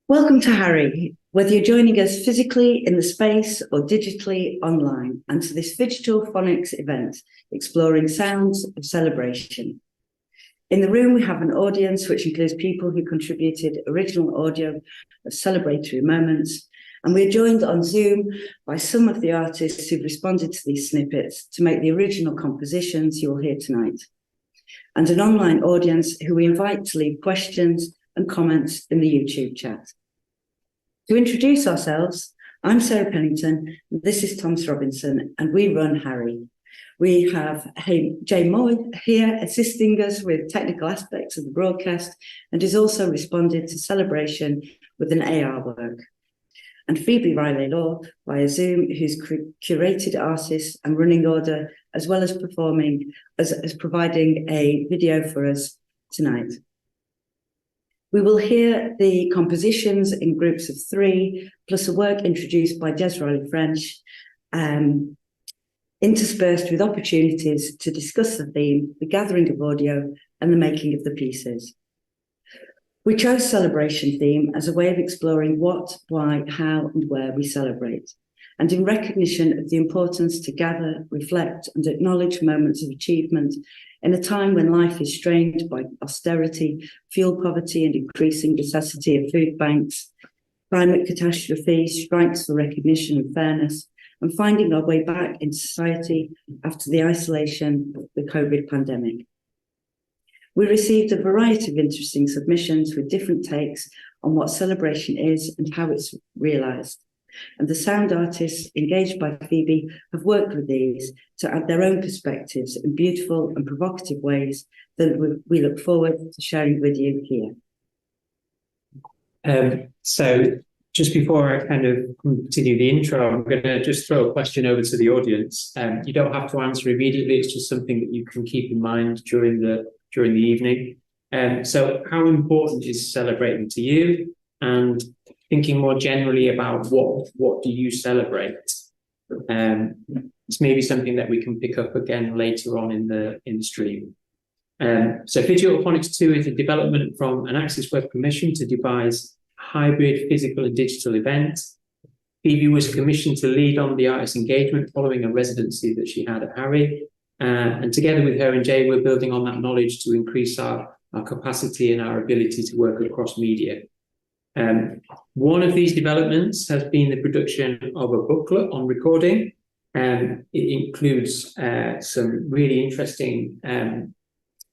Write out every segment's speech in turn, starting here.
Welcome to Harry, whether you're joining us physically in the space or digitally online, and to this Phygital Phonics event, exploring sounds of celebration. In the room, we have an audience which includes people who contributed original audio of celebratory moments, and we're joined on Zoom by some of the artists who've responded to these snippets to make the original compositions you'll hear tonight, and an online audience who we invite to leave questions and comments in the YouTube chat. To introduce ourselves, I'm Sarah Pennington, this is Thomas Robinson, and we run Harry. We have Jay Moy here assisting us with technical aspects of the broadcast and has also responded to celebration with an AR work. And Phoebe Riley-Law via Zoom, who's curated artists and running order, as well as performing, as providing a video for us tonight. We will hear the compositions in groups of 3, plus a work introduced by Des Riley-French, interspersed with opportunities to discuss the theme, the gathering of audio, and the making of the pieces. We chose celebration theme as a way of exploring what, why, how, and where we celebrate, and in recognition of the importance to gather, reflect, and acknowledge moments of achievement in a time when life is strained by austerity, fuel poverty, and increasing necessity of food banks, climate catastrophe, strikes for recognition and fairness, and finding our way back in society after the isolation of the COVID pandemic. We received a variety of interesting submissions with different takes on what celebration is and how it's realised. And the sound artists engaged by Phoebe have worked with these to add their own perspectives in beautiful and provocative ways that we look forward to sharing with you here. So just before I kind of continue the intro, I'm going to just throw a question over to the audience. You don't have to answer immediately. It's just something that you can keep in mind during the evening. So how important is celebrating to you? And thinking more generally about what do you celebrate? It's maybe something that we can pick up again later on in the stream. So Phygital Phonics 2 is a development from an Access Web commission to devise a hybrid physical and digital event. Phoebe was commissioned to lead on the artist engagement following a residency that she had at Harry. And together with her and Jay, we're building on that knowledge to increase our capacity and our ability to work across media. One of these developments has been the production of a booklet on recording. It includes some really interesting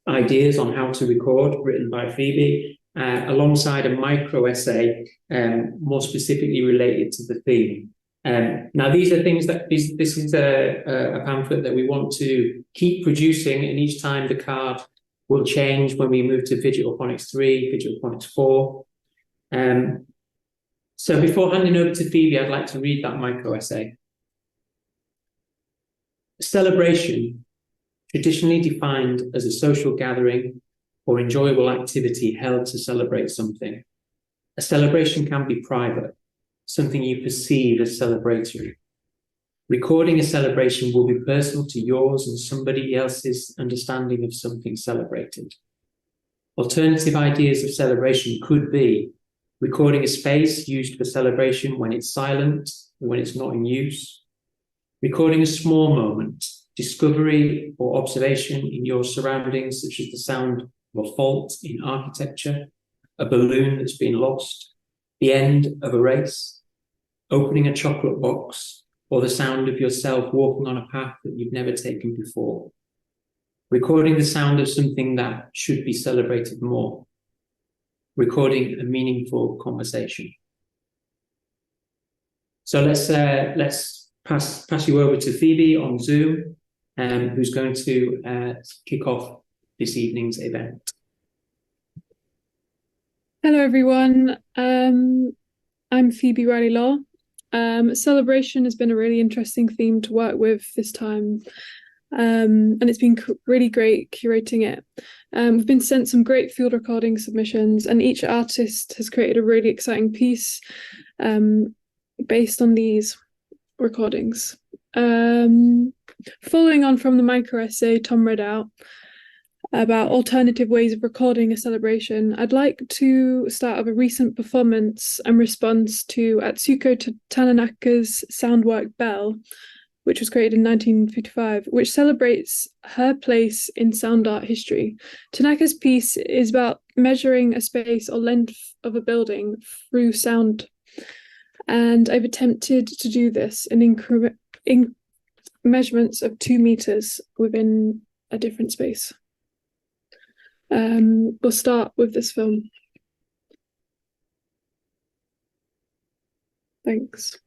ideas on how to record, written by Phoebe, alongside a micro essay more specifically related to the theme. Now, these are things that this is a pamphlet that we want to keep producing, and each time the card will change when we move to Phygital Phonics 3, Phygital Phonics 4. So before handing over to Phoebe, I'd like to read that micro essay. Celebration, traditionally defined as a social gathering or enjoyable activity held to celebrate something. A celebration can be private, something you perceive as celebratory. Recording a celebration will be personal to yours and somebody else's understanding of something celebrated. Alternative ideas of celebration could be recording a space used for celebration when it's silent or when it's not in use. Recording a small moment, discovery or observation in your surroundings, such as the sound of a fault in architecture, a balloon that's been lost, the end of a race, opening a chocolate box, or the sound of yourself walking on a path that you've never taken before. Recording the sound of something that should be celebrated more. Recording a meaningful conversation. So let's pass you over to Phoebe on Zoom, who's going to kick off this evening's event. Hello, everyone. I'm Phoebe Riley-Law. Celebration has been a really interesting theme to work with this time. And it's been really great curating it. We've been sent some great field recording submissions, and each artist has created a really exciting piece based on these recordings. Following on from the micro essay Tom read out, about alternative ways of recording a celebration. I'd like to start with a recent performance and response to Atsuko Tananaka's soundwork Bell, which was created in 1955, which celebrates her place in sound art history. Tanaka's piece is about measuring a space or length of a building through sound. And I've attempted to do this in measurements of 2 meters within a different space. We'll start with this film. Thanks.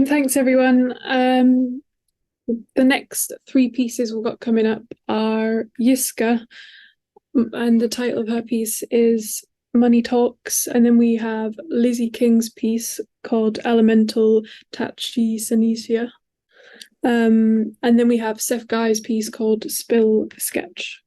Thanks, everyone. The next 3 pieces we've got coming up are Yiska, and the title of her piece is Money Talks. And then we have Lizzie King's piece called Elemental Tachi Sinesia. And then we have Seth Guy's piece called Spill Sketch.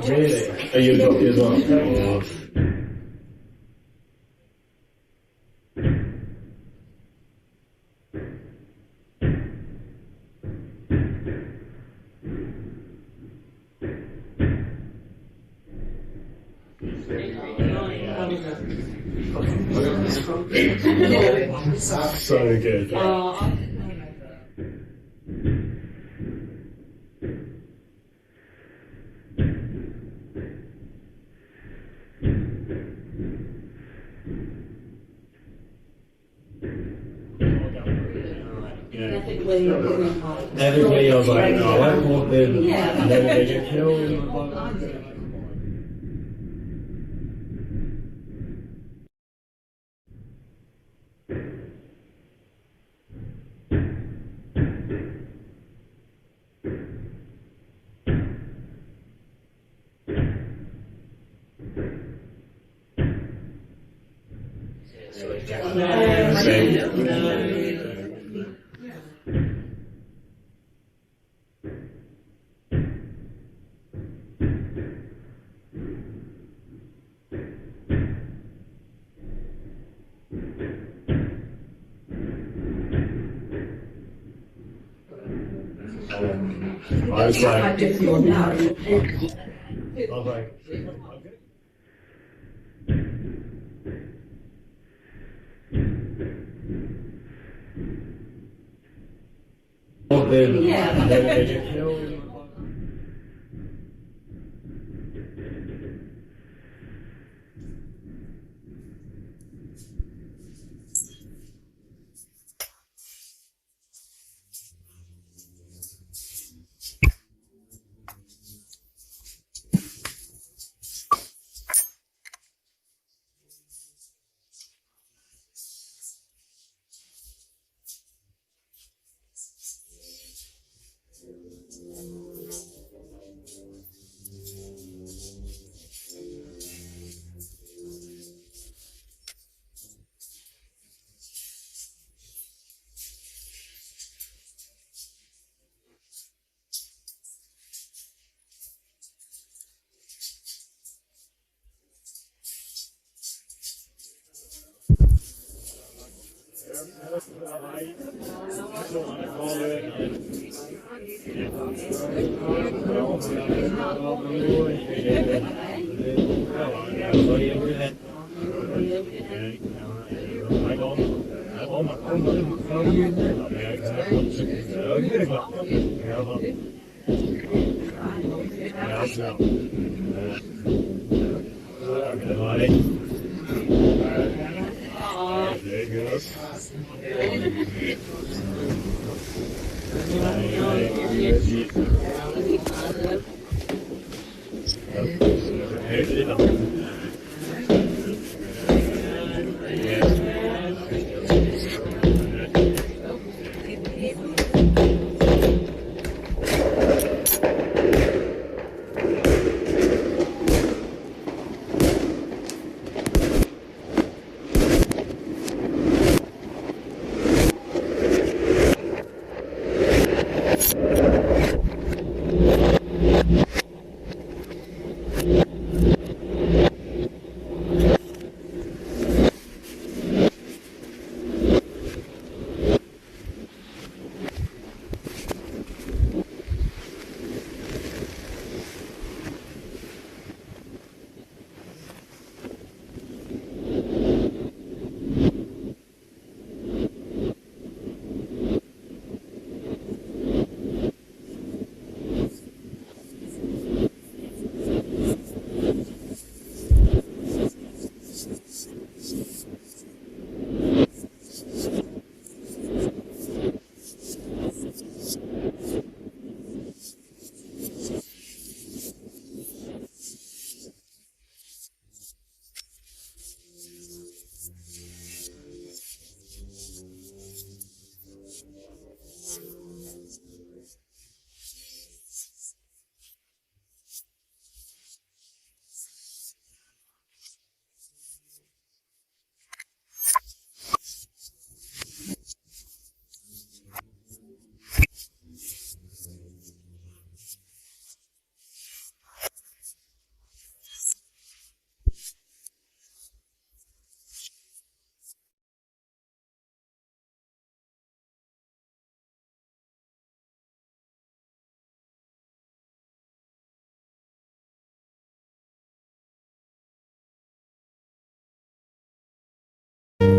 Really? Are you got as well? So good. Everybody was like, no, I want them. And then they get killed. I was like, want them. And then they get killed.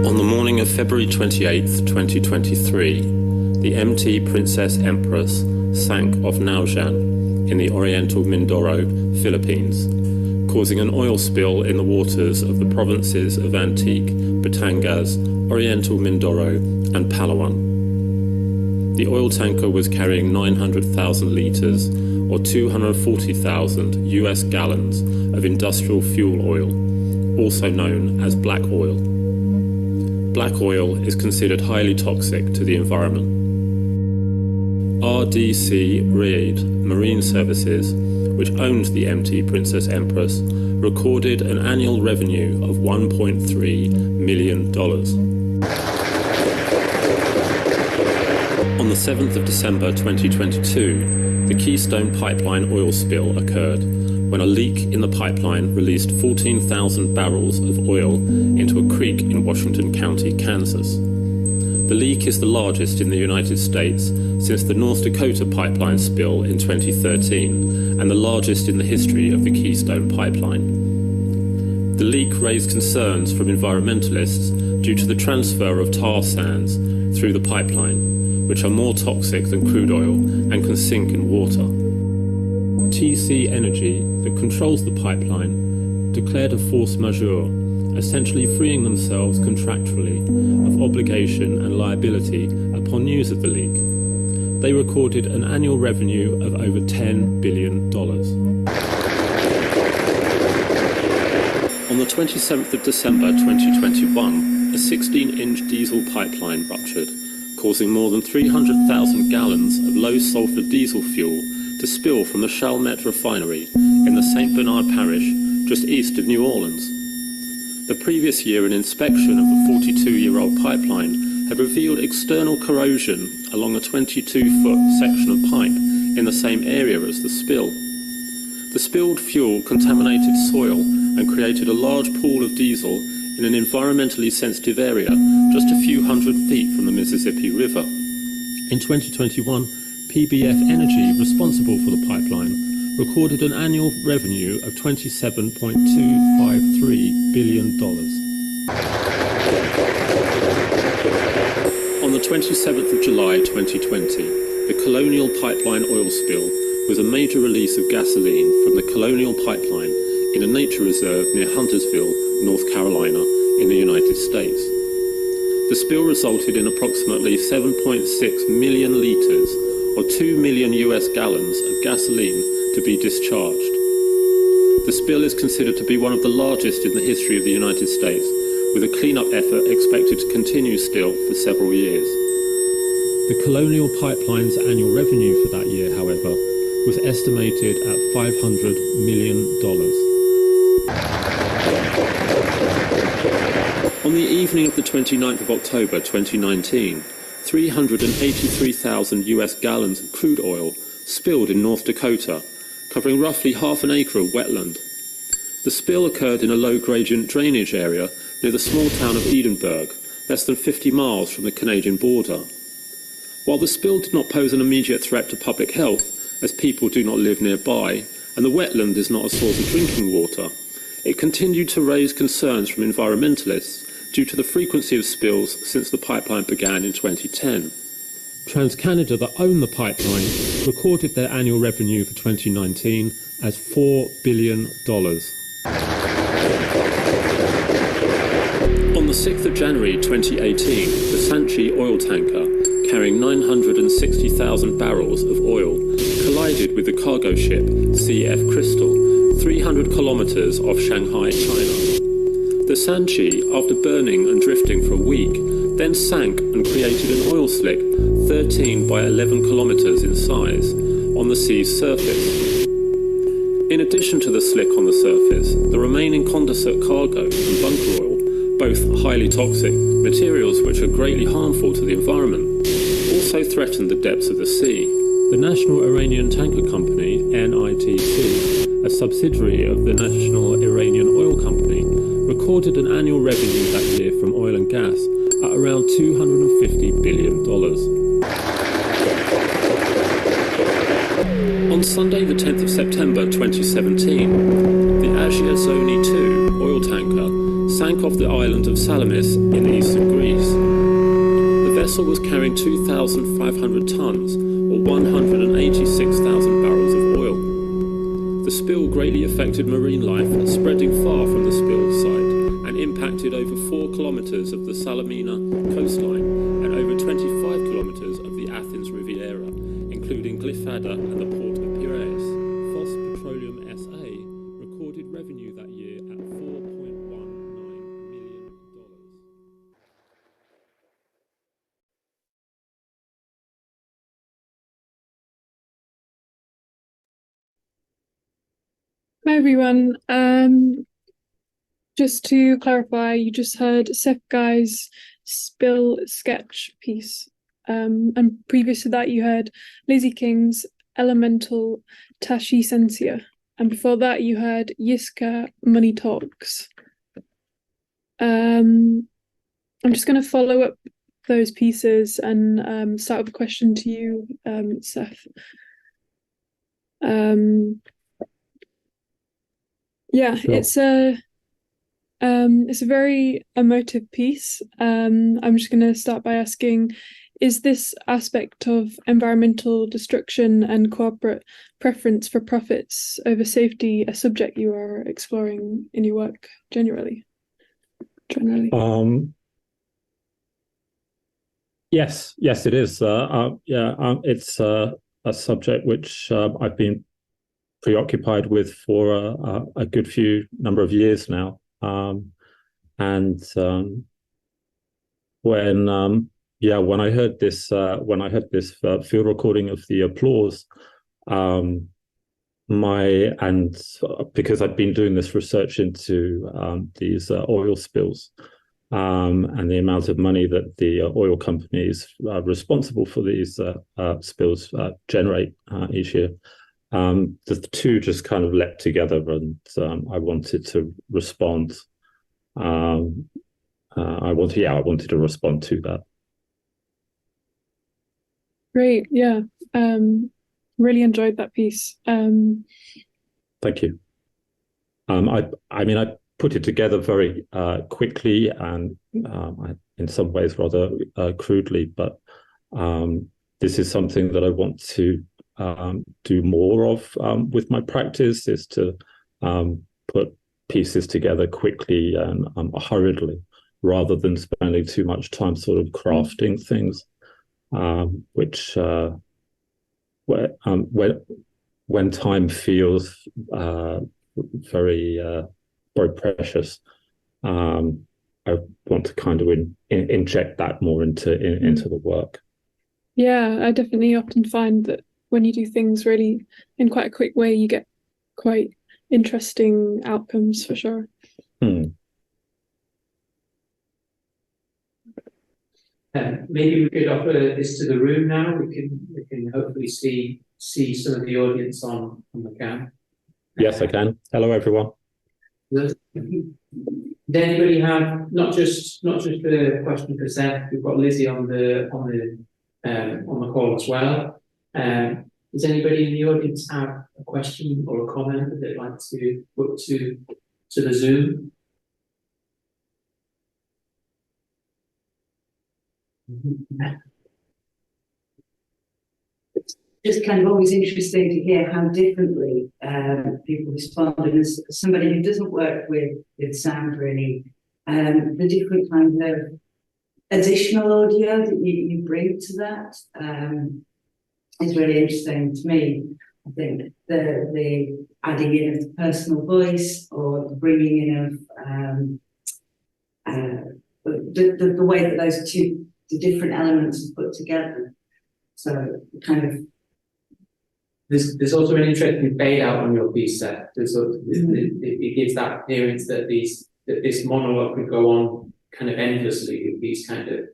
On the morning of February 28th, 2023, the MT Princess Empress sank off Naujan in the Oriental Mindoro, Philippines, causing an oil spill in the waters of the provinces of Antique, Batangas, Oriental Mindoro, and Palawan. The oil tanker was carrying 900,000 litres, or 240,000 US gallons of industrial fuel oil, also known as black oil. Black oil is considered highly toxic to the environment. RDC Reed Marine Services, which owned the MT Princess Empress, recorded an annual revenue of $1.3 million. On the 7th of December 2022, the Keystone Pipeline oil spill occurred when a leak in the pipeline released 14,000 barrels of oil into a creek in Washington County, Kansas. The leak is the largest in the United States since the North Dakota pipeline spill in 2013, and the largest in the history of the Keystone Pipeline. The leak raised concerns from environmentalists due to the transfer of tar sands through the pipeline, which are more toxic than crude oil and can sink in water. TC Energy, that controls the pipeline, declared a force majeure, essentially freeing themselves contractually of obligation and liability upon news of the leak. They recorded an annual revenue of over $10 billion. On the 27th of December 2021, a 16-inch diesel pipeline ruptured, causing more than 300,000 gallons of low-sulfur diesel fuel to spill from the Chalmette refinery in the St. Bernard parish just east of New Orleans. The previous year, an inspection of the 42-year-old pipeline had revealed external corrosion along a 22-foot section of pipe in the same area as the spill. The spilled fuel contaminated soil and created a large pool of diesel in an environmentally sensitive area just a few hundred feet from the Mississippi River. In 2021, PBF Energy, responsible for the pipeline, recorded an annual revenue of $27.253 billion. On the 27th of July 2020, the Colonial Pipeline oil spill was a major release of gasoline from the Colonial Pipeline in a nature reserve near Huntersville, North Carolina, in the United States. The spill resulted in approximately 7.6 million litres, or 2 million US gallons of gasoline to be discharged. The spill is considered to be one of the largest in the history of the United States, with a cleanup effort expected to continue still for several years. The Colonial Pipeline's annual revenue for that year, however, was estimated at $500 million. On the evening of the 29th of October 2019, 383,000 US gallons of crude oil spilled in North Dakota, covering roughly half an acre of wetland. The spill occurred in a low-gradient drainage area near the small town of Edinburgh, less than 50 miles from the Canadian border. While the spill did not pose an immediate threat to public health, as people do not live nearby, and the wetland is not a source of drinking water, it continued to raise concerns from environmentalists due to the frequency of spills since the pipeline began in 2010. TransCanada, that own the pipeline, recorded their annual revenue for 2019 as $4 billion. On the 6th of January 2018, the Sanchi oil tanker, carrying 960,000 barrels of oil, collided with the cargo ship CF Crystal, 300 kilometers off Shanghai, China. The Sanchi, after burning and drifting for a week, then sank and created an oil slick 13 by 11 kilometers in size on the sea's surface. In addition to the slick on the surface, the remaining condensate cargo and bunker oil, both highly toxic materials which are greatly harmful to the environment, also threatened the depths of the sea. The National Iranian Tanker Company, NITC, a subsidiary of the National Iranian Oil Company, recorded an annual revenue that year from oil and gas at around $250 billion. On Sunday the 10th of September 2017, the Asia Zoni 2 oil tanker sank off the island of Salamis in eastern Greece. The vessel was carrying 2,500 tons, or 186,000 barrels of oil. The spill greatly affected marine life, spreading far from the spill site, and impacted over 4 kilometres of the Salamina coastline and over 25 kilometres of the Athens Riviera, including Glyfada and the port of Piraeus. Foss Petroleum SA recorded revenue that year at $4.19 million. Hi everyone. Just to clarify, you just heard Seth Guy's spill sketch piece. And previous to that, you heard Lizzie King's Elemental Tashicentia. And before that, you heard Yiska Money Talks. I'm just going to follow up those pieces and start with a question to you, Seth. Yeah, sure. It's a very emotive piece. I'm just going to start by asking, is this aspect of environmental destruction and corporate preference for profits over safety a subject you are exploring in your work generally? Yes, it is. It's a subject which I've been preoccupied with for a good number of years now. When I heard this field recording of the applause, because I'd been doing this research into these oil spills and the amount of money that the oil companies responsible for these spills generate each year. The two just kind of leapt together, and I wanted to respond. I wanted to respond to that. Great, yeah. Really enjoyed that piece. Thank you. I put it together very quickly and in some ways rather crudely, but this is something that I want to do more of with my practice, is to put pieces together quickly and hurriedly, rather than spending too much time sort of crafting things, which when time feels very precious, I want to kind of inject that more into the work. Yeah, I definitely often find that when you do things really in quite a quick way, you get quite interesting outcomes for sure. Maybe we could offer this to the room now. We can hopefully see some of the audience on the cam. Yes, I can. Hello, everyone. Does anybody have not just the question for Seth? We've got Lizzie on the call as well. Does anybody in the audience have a question or a comment that they'd like to put to the Zoom? It's just kind of always interesting to hear how differently people respond. And as somebody who doesn't work with sound really, the different kind of additional audio that you bring to that is really interesting to me. I think the adding in of the personal voice, or the bringing in of the way that those the different elements are put together. So kind of there's also an interesting fade out on your piece set. It gives that appearance that this monologue could go on kind of endlessly with these kind of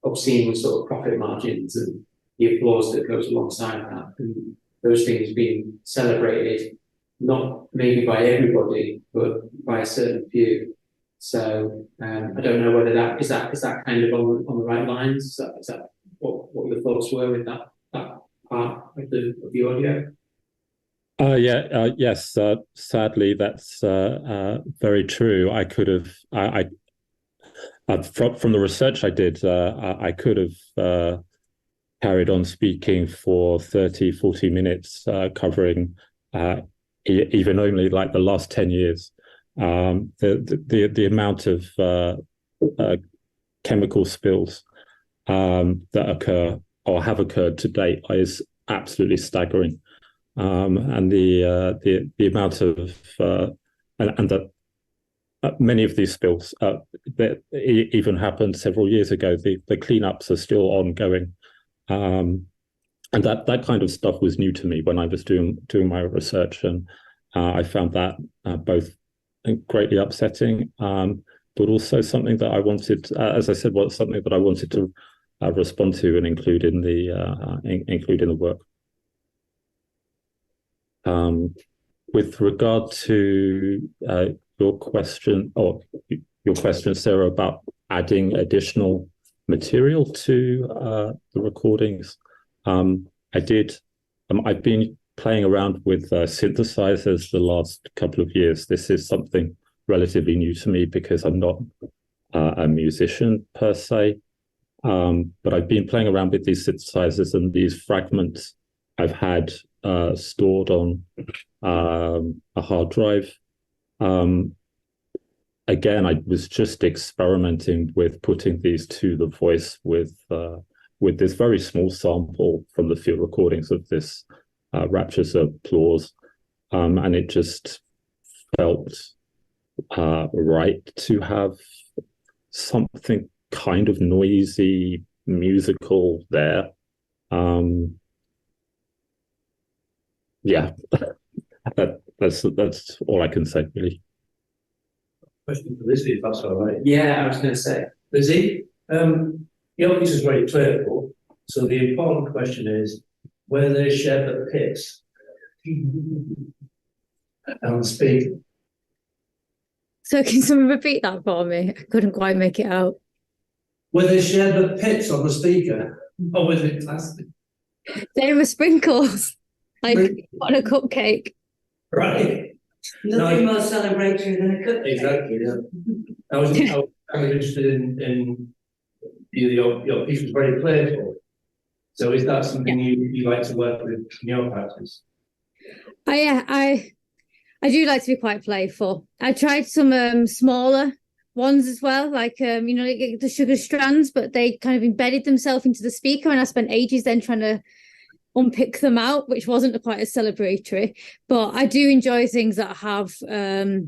obscene sort of profit margins and the applause that goes alongside that, and those things being celebrated not maybe by everybody but by a certain few. So I don't know whether that is kind of on the right lines. Is that what your thoughts were with that part of the audio? Yes. Sadly, that's very true. I could have, from the research I did, I could have carried on speaking for 30, 40 minutes, covering even only like the last 10 years. The amount of chemical spills that occur or have occurred to date is absolutely staggering. And the amount of and that many of these spills that even happened several years ago. The cleanups are still ongoing, and that kind of stuff was new to me when I was doing my research, and I found that both greatly upsetting, but also something that I wanted, as I said, was something that I wanted to respond to and include in the work. With regard to your question, Sarah, about adding additional material to the recordings, I did. I've been playing around with synthesizers the last couple of years. This is something relatively new to me because I'm not a musician per se, but I've been playing around with these synthesizers, and these fragments I've had stored on a hard drive. Again, I was just experimenting with putting these to the voice with this very small sample from the field recordings of this Rapturous Applause, and it just felt right to have something kind of noisy, musical there. Yeah, that's all I can say, really. Question for Lizzie, if that's all right. Yeah, I was going to say. Lizzie, your piece is very clerical, so the important question is whether they share the pits and speak. So can someone repeat that for me? I couldn't quite make it out. Whether they share the pits on the speaker, or was it plastic? They were sprinkles, like on a cupcake. Right. Nothing more celebratory than a cupcake. Exactly, yeah. I was kind of interested in your piece was very playful. So is that something you like to work with in your practice? I do like to be quite playful. I tried some smaller ones as well, like like the sugar strands, but they kind of embedded themselves into the speaker, and I spent ages then trying to unpick them out, which wasn't quite as celebratory. But I do enjoy things that have a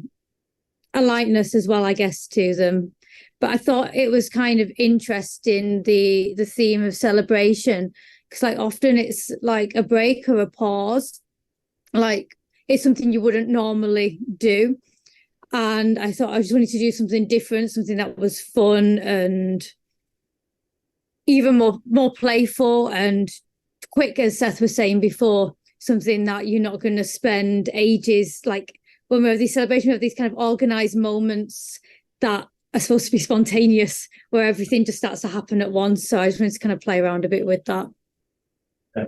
lightness as well, I guess, to them. But I thought it was kind of interesting, the theme of celebration, because like often it's like a break or a pause, like it's something you wouldn't normally do. And I thought I just wanted to do something different, something that was fun and even more playful and quick, as Seth was saying before, something that you're not going to spend ages, like when we have these celebrations, we have these kind of organized moments that are supposed to be spontaneous, where everything just starts to happen at once. So I just wanted to kind of play around a bit with that. Yeah.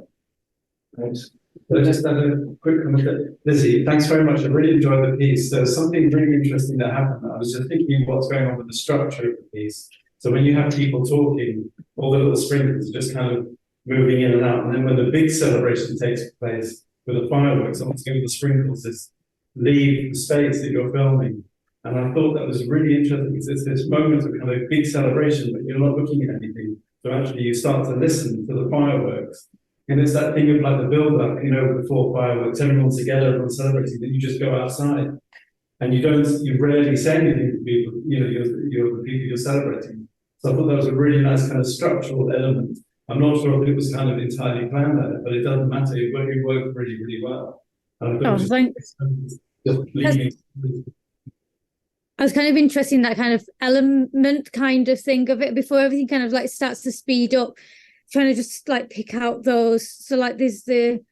Thanks. So just a quick comment. Lizzie, thanks very much. I really enjoyed the piece. There was something really interesting that happened. I was just thinking what's going on with the structure of the piece. So when you have people talking, all the little sprinkles are just kind of moving in and out. And then when the big celebration takes place with the fireworks, obviously with the sprinkles is leave the space that you're filming. And I thought that was really interesting because it's this moment of kind of big celebration, but you're not looking at anything. So actually you start to listen to the fireworks. And it's that thing of like the build-up, before fireworks, everyone's together, everyone's celebrating, then you just go outside. And you rarely say anything to people, you're the people you're celebrating. So I thought that was a really nice kind of structural element. I'm not sure if it was kind of entirely planned at it, but it doesn't matter. It worked really, really well. Thanks. I was kind of interested in that kind of element kind of thing of it before everything kind of like starts to speed up, trying to just like pick out those. So like there's the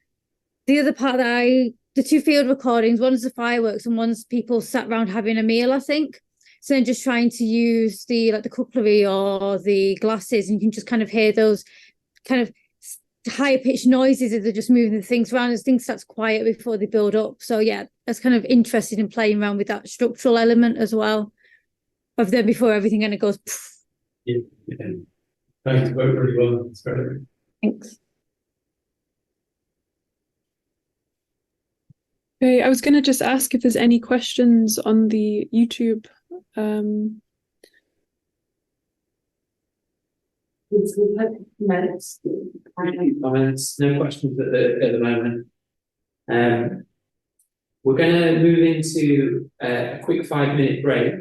other part that the two field recordings, one's the fireworks and one's people sat around having a meal, I think. So then just trying to use the cutlery or the glasses, and you can just kind of hear those kind of higher pitched noises as they're just moving the things around, as things starts quiet before they build up. So yeah, that's kind of interested in playing around with that structural element as well, of then before everything kind of goes. Poof. Yeah. Thanks, it worked really well. It's very good. Thanks. Okay, I was going to just ask if there's any questions on the YouTube. Comments? No questions at the moment. We're going to move into a quick 5-minute break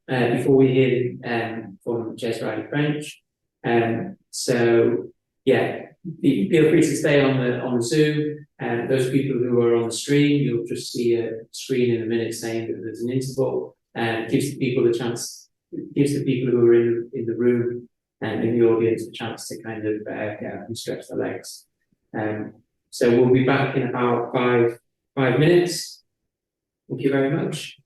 before we hear from Jez Riley French. So yeah, feel free to stay on the Zoom. Those people who are on the stream, you'll just see a screen in a minute saying that there's an interval, and gives the people a chance. Gives the people who are in the room and in the audience a chance to kind of get up and stretch their legs. So we'll be back in about five minutes. Thank you very much.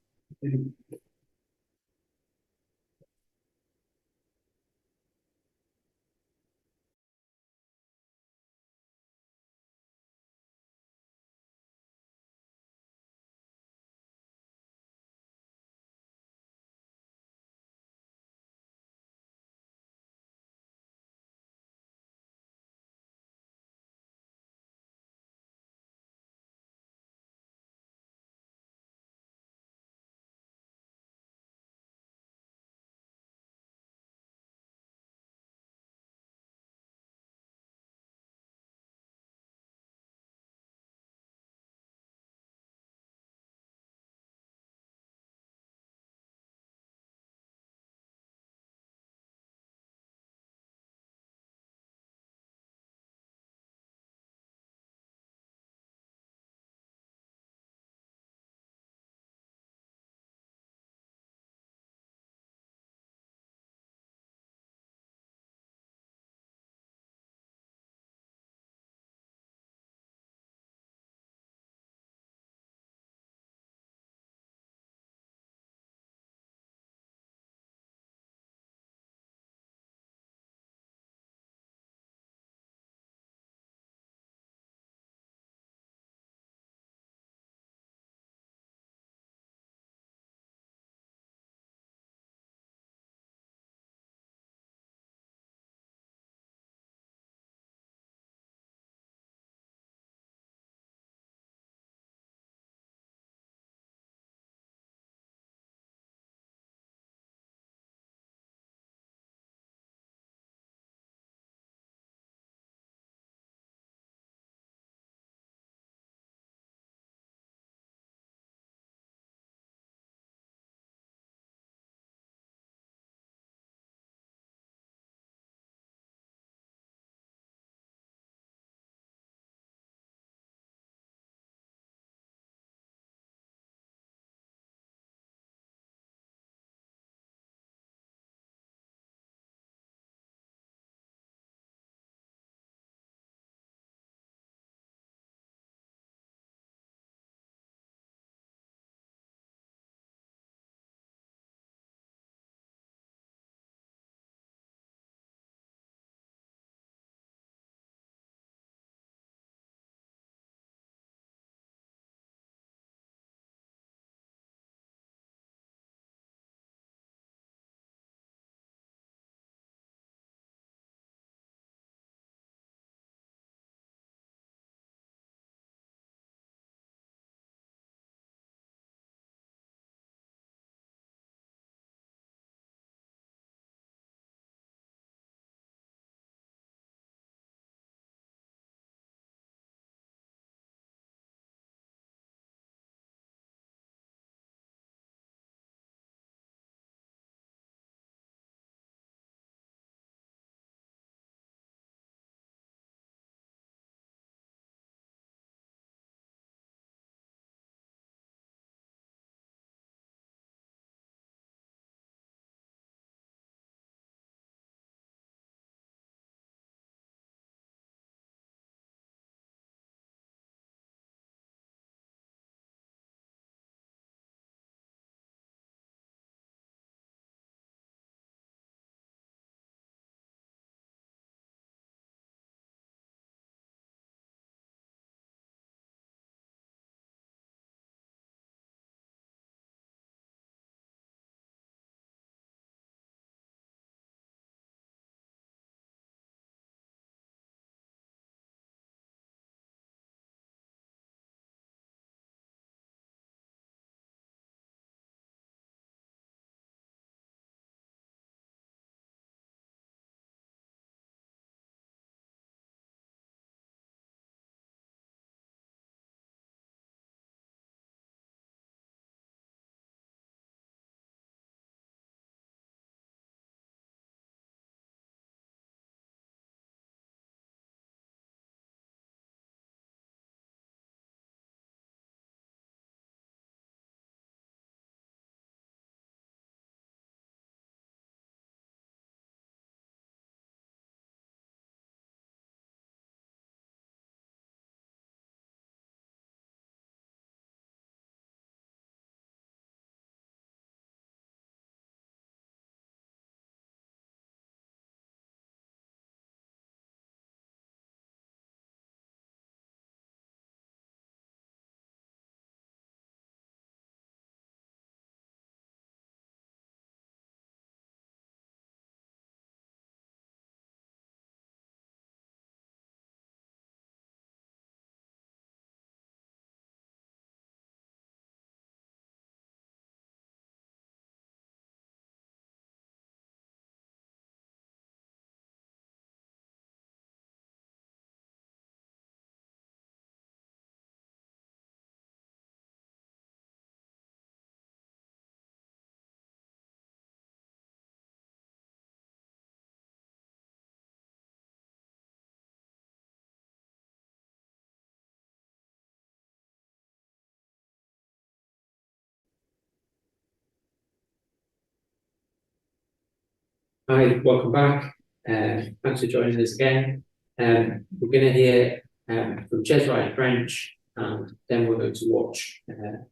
Hi, welcome back. Thanks for joining us again. We're going to hear from Jez writing French, and then we're going to watch.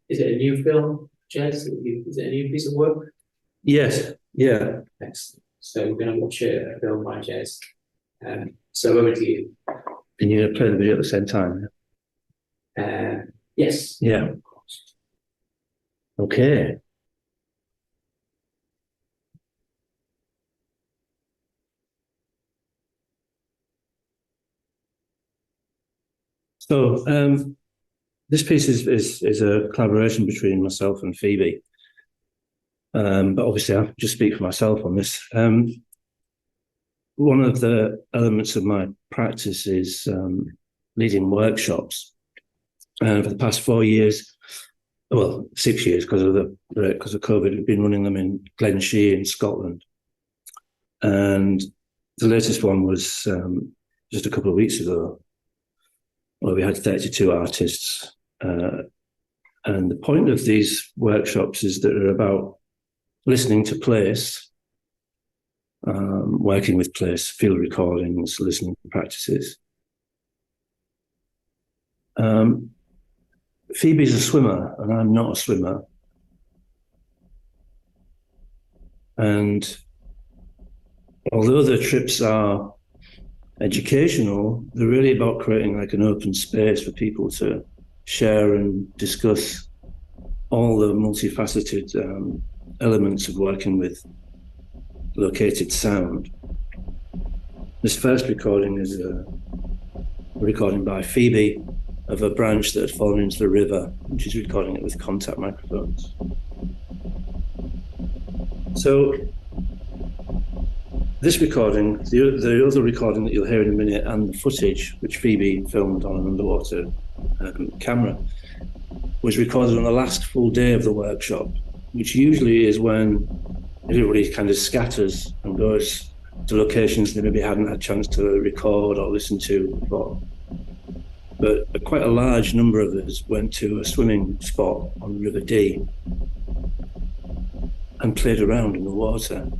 Is it a new film, Jez? Is it a new piece of work? Yes, yeah. Excellent. So we're going to watch a film by Jez. So over to you. And you're going to play the video at the same time? Yes. Yeah. Okay. So this piece is a collaboration between myself and Phoebe. But obviously I'll just speak for myself on this. One of the elements of my practice is leading workshops. And for the past 4 years, well, 6 years because of COVID, we've been running them in Glenshee in Scotland. And the latest one was just a couple of weeks ago, where we had 32 artists. And the point of these workshops is that they're about listening to place, working with place, field recordings, listening practices. Phoebe's a swimmer and I'm not a swimmer. And although the trips are educational, they're really about creating like an open space for people to share and discuss all the multifaceted elements of working with located sound. This first recording is a recording by Phoebe of a branch that had fallen into the river, and she's recording it with contact microphones. So this recording, the other recording that you'll hear in a minute, and the footage which Phoebe filmed on an underwater camera, was recorded on the last full day of the workshop, which usually is when everybody kind of scatters and goes to locations they maybe hadn't had a chance to record or listen to before. But quite a large number of us went to a swimming spot on River Dee and played around in the water.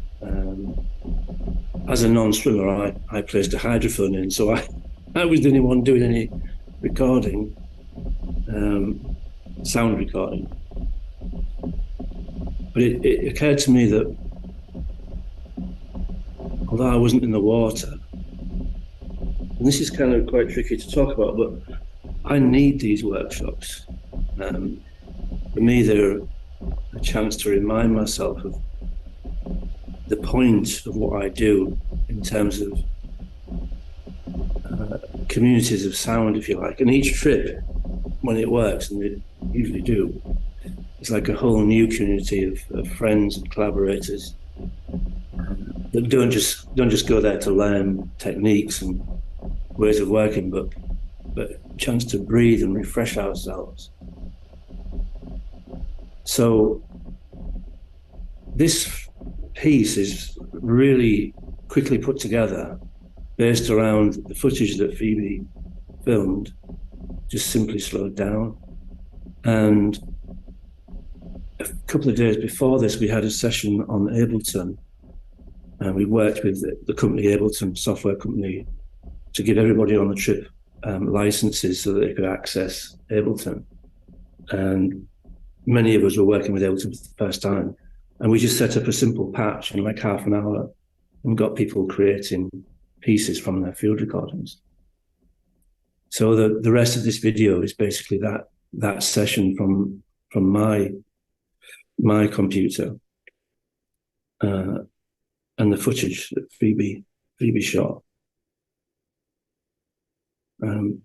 As a non-swimmer, I placed a hydrophone in, so I was the only one doing any recording, sound recording. But it occurred to me that although I wasn't in the water, and this is kind of quite tricky to talk about, but I need these workshops. For me, they're a chance to remind myself of the point of what I do in terms of communities of sound, if you like. And each trip, when it works, and they usually do, it's like a whole new community of friends and collaborators that don't just go there to learn techniques and ways of working, but a chance to breathe and refresh ourselves. So this piece is really quickly put together based around the footage that Phoebe filmed, just simply slowed down. And a couple of days before this, we had a session on Ableton, and we worked with the company Ableton, software company, to give everybody on the trip licenses so that they could access Ableton. And many of us were working with Ableton for the first time. And we just set up a simple patch in like half an hour and got people creating pieces from their field recordings. So the rest of this video is basically that session from my computer and the footage that Phoebe shot. And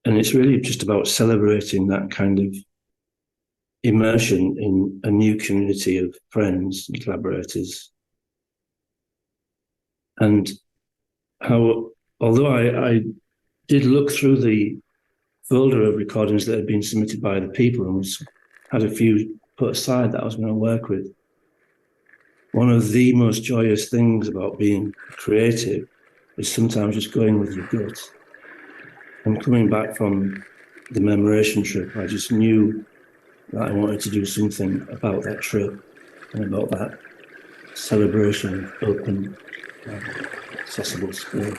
it's really just about celebrating that kind of immersion in a new community of friends and collaborators. And how, although I did look through the folder of recordings that had been submitted by the people and had a few put aside that I was going to work with, one of the most joyous things about being creative is sometimes just going with your gut. And coming back from the Memoration trip, I just knew that I wanted to do something about that trip and about celebration, open, accessible space.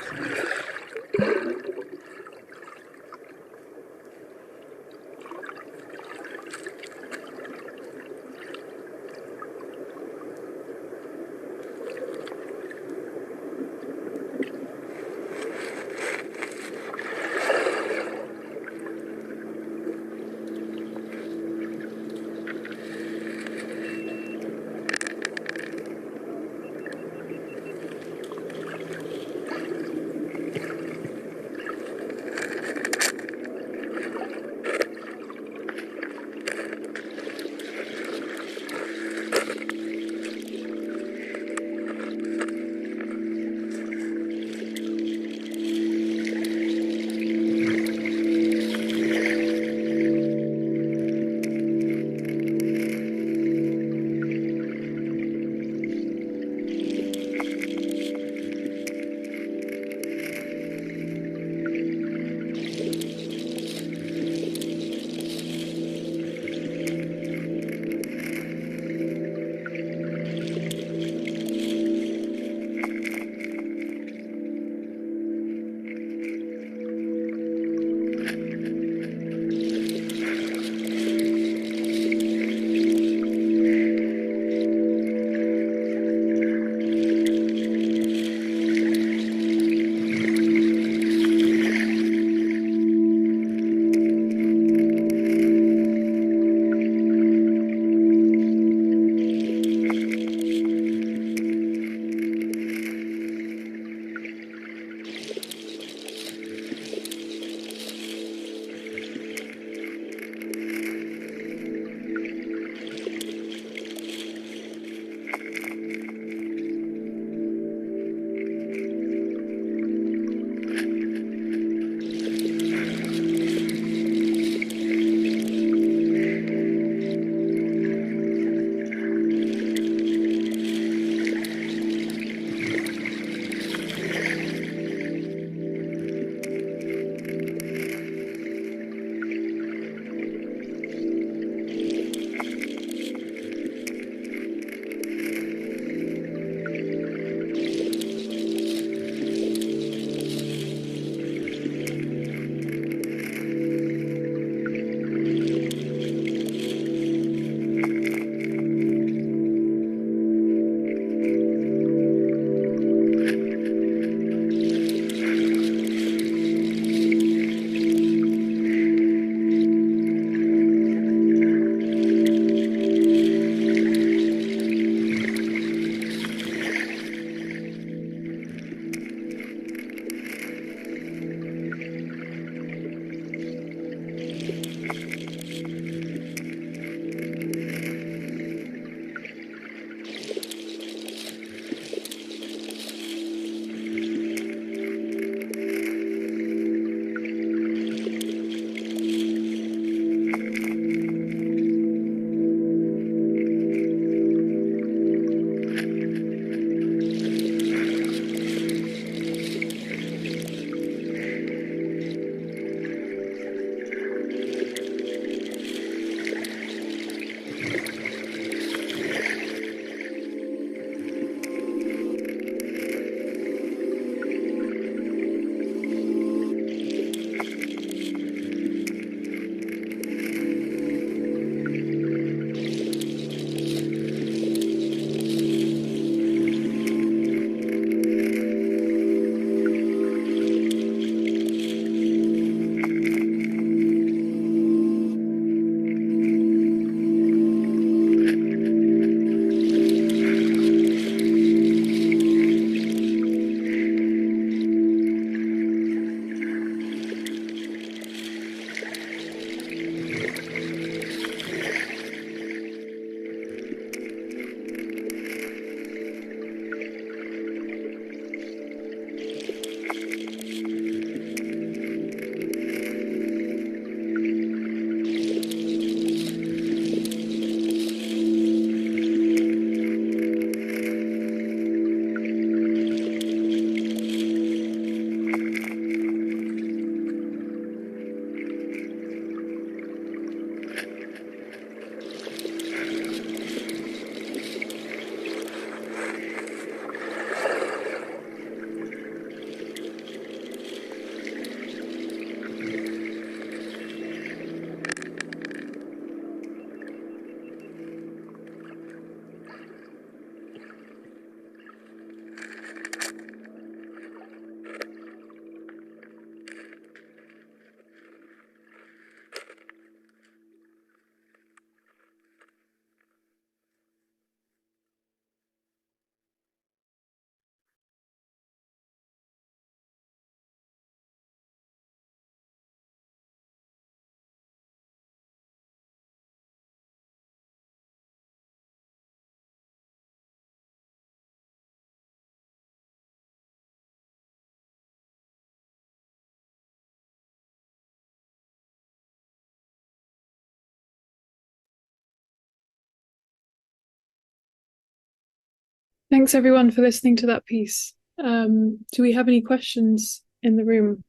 Thanks everyone for listening to that piece. Do we have any questions in the room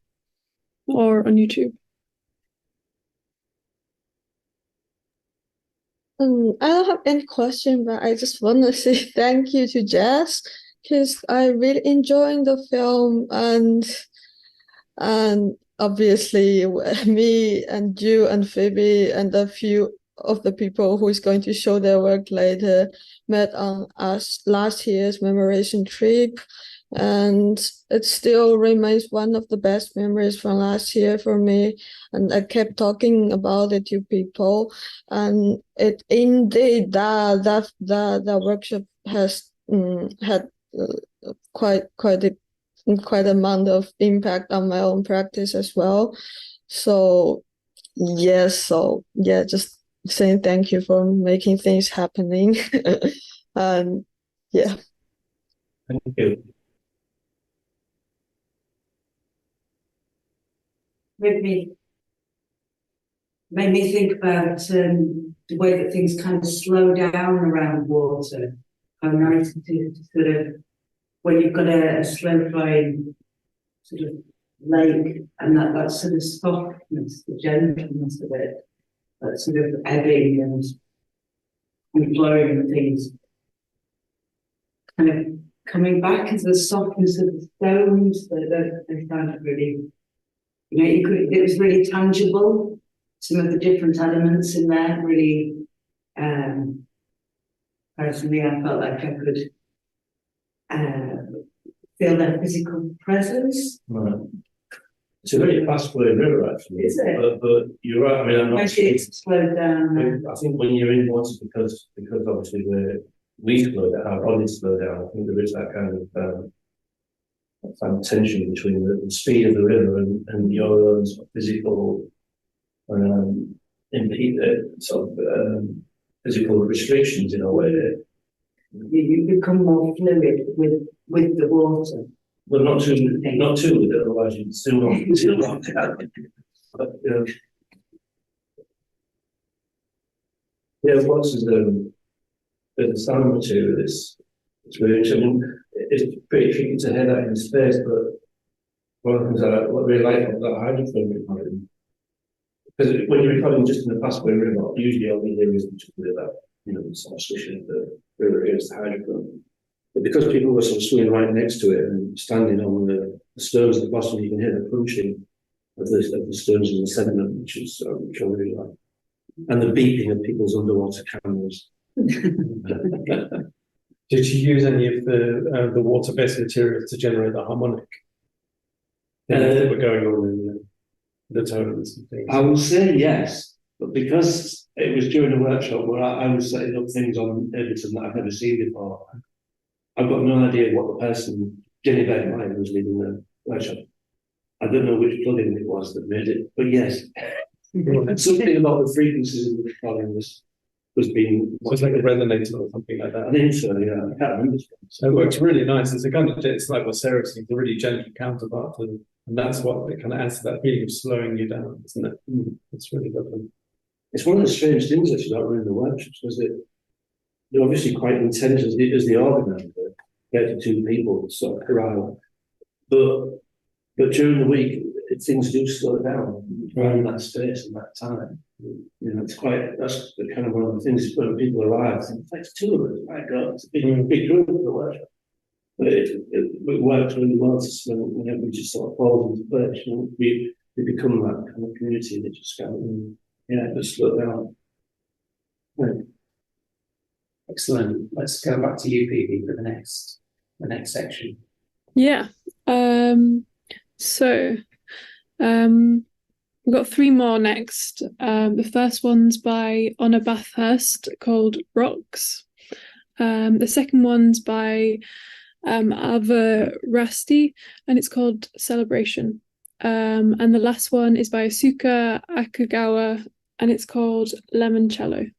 or on YouTube? I don't have any question, but I just want to say thank you to Jess because I really enjoyed the film and obviously me and you and Phoebe and a few of the people who is going to show their work later met on us last year's commemoration trip, and it still remains one of the best memories from last year for me. And I kept talking about it to people, and it indeed that workshop has had quite amount of impact on my own practice as well. So yes, just saying thank you for making things happening. And yeah. Thank you. Made me think about the way that things kind of slow down around water. How nice it is to sort of, when you've got a slow flowing sort of lake, and that sort of softness, the gentleness of it, that sort of ebbing and flowing and things, kind of coming back into the softness of the stones. That they found really, it was really tangible. Some of the different elements in there really, personally, I felt like I could feel their physical presence. Right. It's a really fast-flowing river, actually. Is it? But you're right. I mean, I'm not. Actually, it's slowed down. I think when you're in water, because obviously we slow down, our bodies slow down. I think there is that kind of tension between the speed of the river and your own sort of physical physical restrictions in a way. You become more fluid with the water. Well, not too with it, otherwise you'd still not down. But there's a sound material. It's really interesting. It's pretty tricky to hear that in space, but one of the things I really like about that hydrophone recording, because when you're recording just in the fast-flowing river, usually all we hear is just that, the sort of swishing of the river against the hydrophone. But because people were sort of swimming right next to it and standing on the stones at the bottom, you can hear the crunching of the stones in the sediment, which I really like. And the beeping of people's underwater cameras. Did you use any of the water-based materials to generate the harmonic that were going on in the tones and things? I would say yes, but because it was during a workshop where I was setting up things on Ableton that I've never seen before, I've got no idea what the person, Jenny Beck, who was leading the workshop, I don't know which plugin it was that made it, but yes, something about the frequencies of the recording was being. So it's like a resonator or something like that. I think so, yeah. I can't remember. So it works really nice. It's like what Sarah said, a really gentle counterpart, and that's what it kind of adds to that feeling of slowing you down, isn't it? It's really lovely. It's one of the strange things actually about running the workshops, because they're obviously quite intense as the organizer, 32 people sort of corral. But during the week, things do slow down around that space and that time. That's kind of one of the things when people arrive. It's 2 of us. My God, it's a big group of the workshop. But it works really well whenever we just sort of fall into place. We become that kind of community that just kind of just slow down. Right. Excellent. Let's go back to you, Phoebe, for the next section. Yeah. We've got 3 more next. The first one's by Honor Bathurst called Rocks. The second one's by Ava Rasti, and it's called Celebration. And the last one is by Asuka Akagawa, and it's called Limoncello.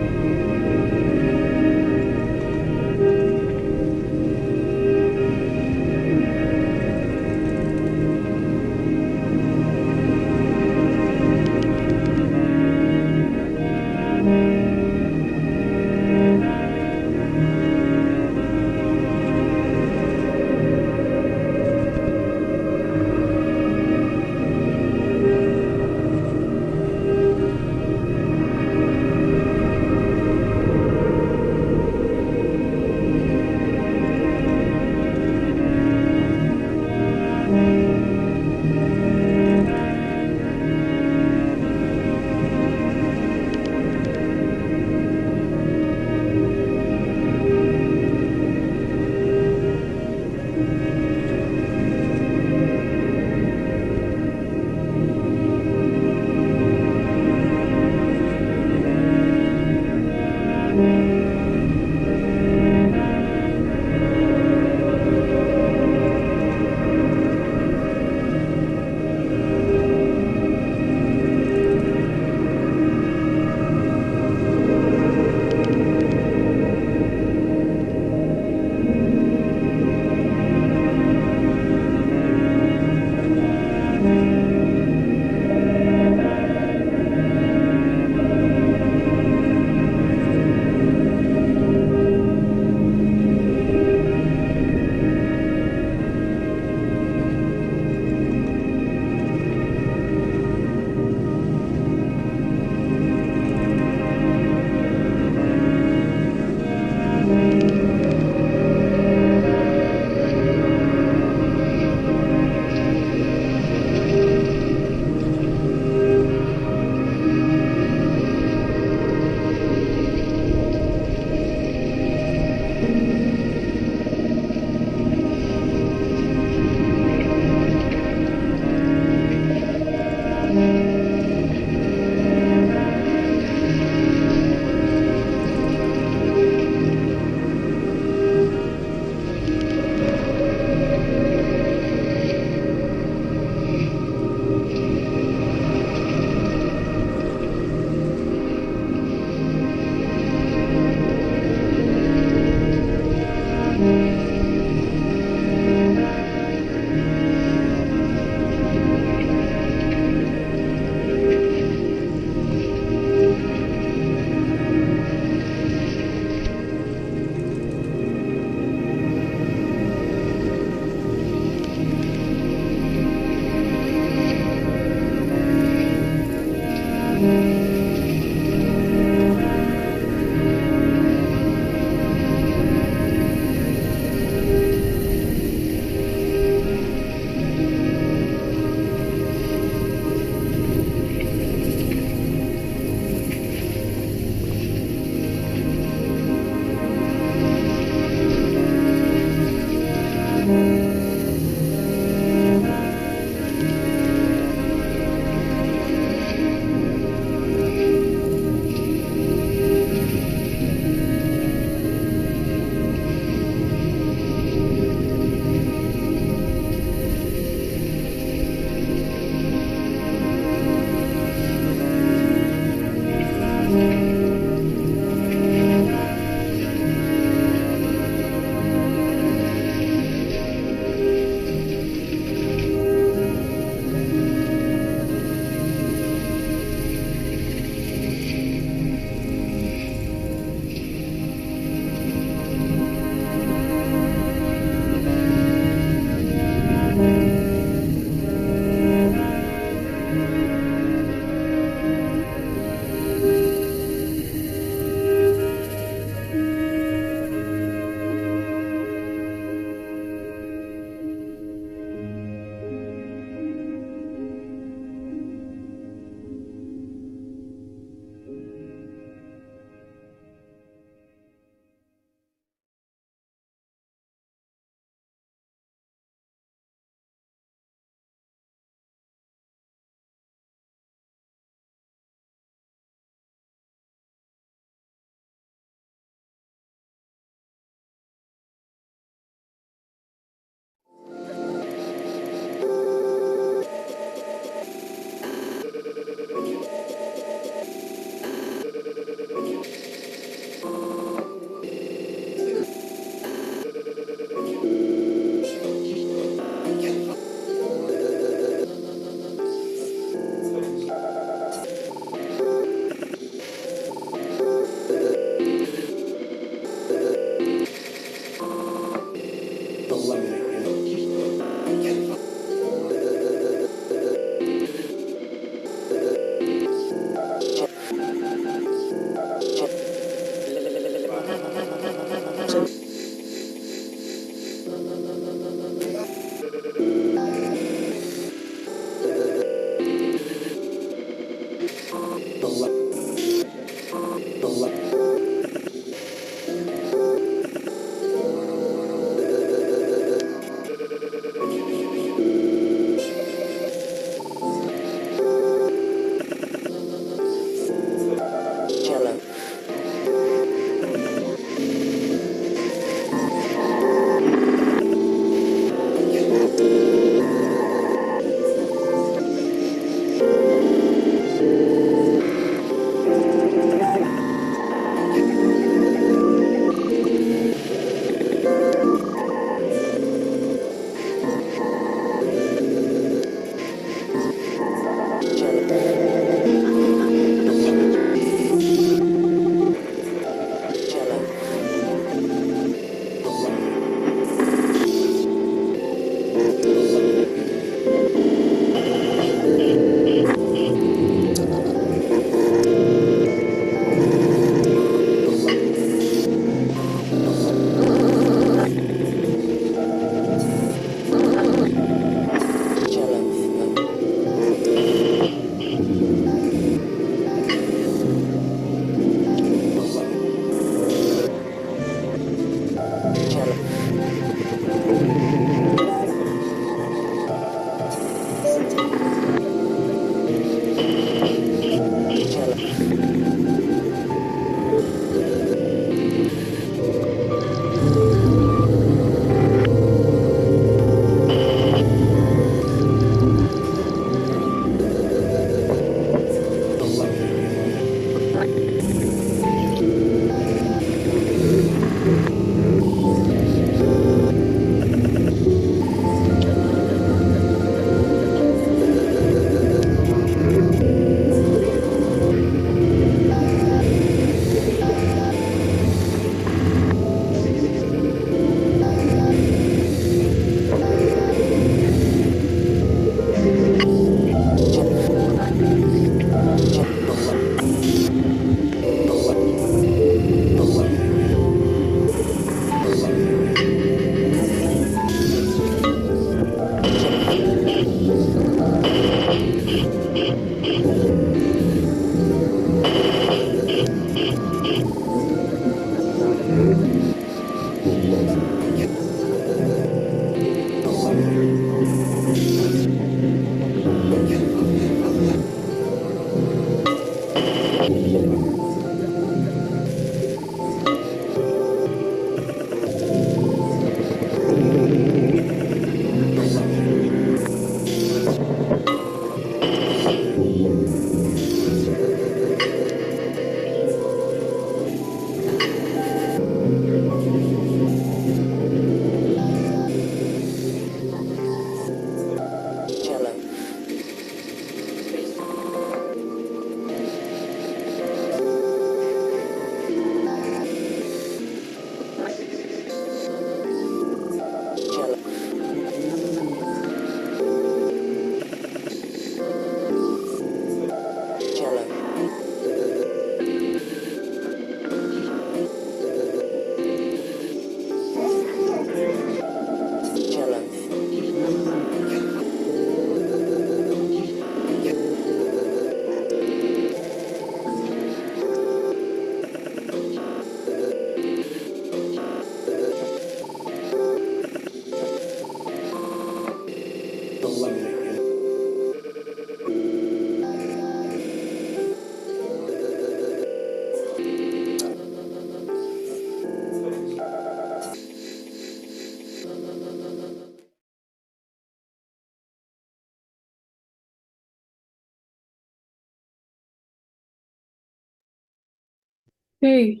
Okay,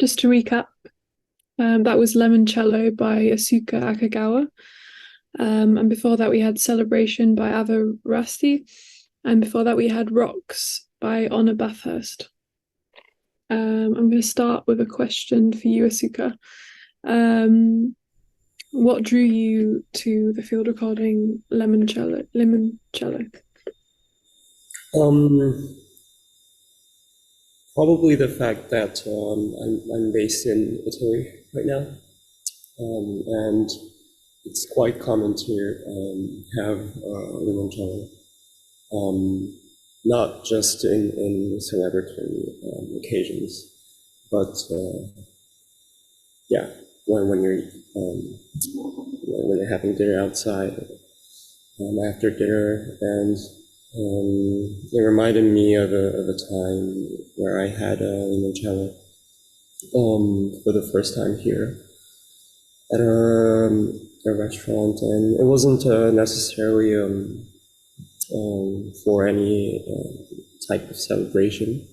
just to recap, that was Limoncello by Asuka Akagawa. And before that, we had Celebration by Ava Rasti. And before that, we had Rocks by Honor Bathurst. I'm going to start with a question for you, Asuka. What drew you to the field recording Limoncello? Probably the fact that I'm based in Italy right now, and it's quite common to have limoncello, not just in celebratory occasions. But yeah, when you're having dinner outside after dinner, and it reminded me of a time where I had a limoncello for the first time here at a restaurant, and it wasn't necessarily for any type of celebration.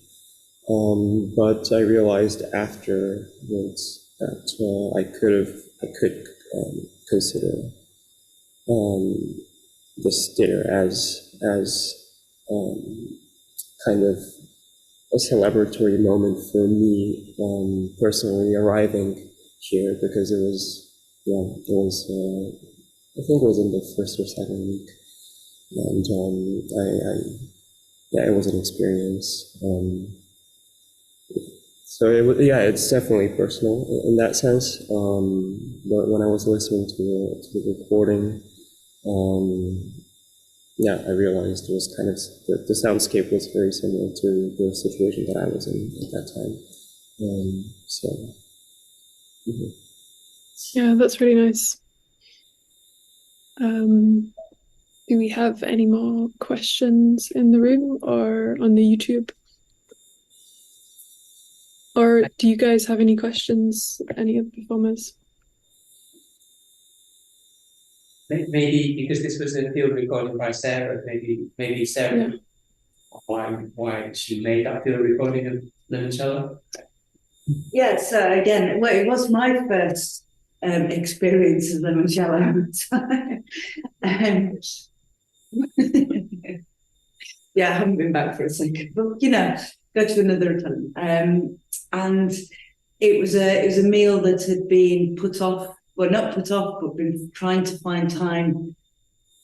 But I realized afterwards that I could consider this dinner as kind of a celebratory moment for me personally arriving here, because it was I think it was in the first or second week, and it was an experience. So it's definitely personal in that sense. But when I was listening to the recording, I realized it was kind of the soundscape was very similar to the situation that I was in at that time. Mm-hmm. Yeah, that's really nice. Do we have any more questions in the room or on the YouTube? Or do you guys have any questions, any of the performers? Maybe because this was a field recording by Sarah, maybe Sarah, why she made that field recording of limoncello? Yeah, so again, well, it was my first experience of limoncello. Yeah, I haven't been back for a second, but go to another time. And it was a meal that had been put off, well, not put off, but been trying to find time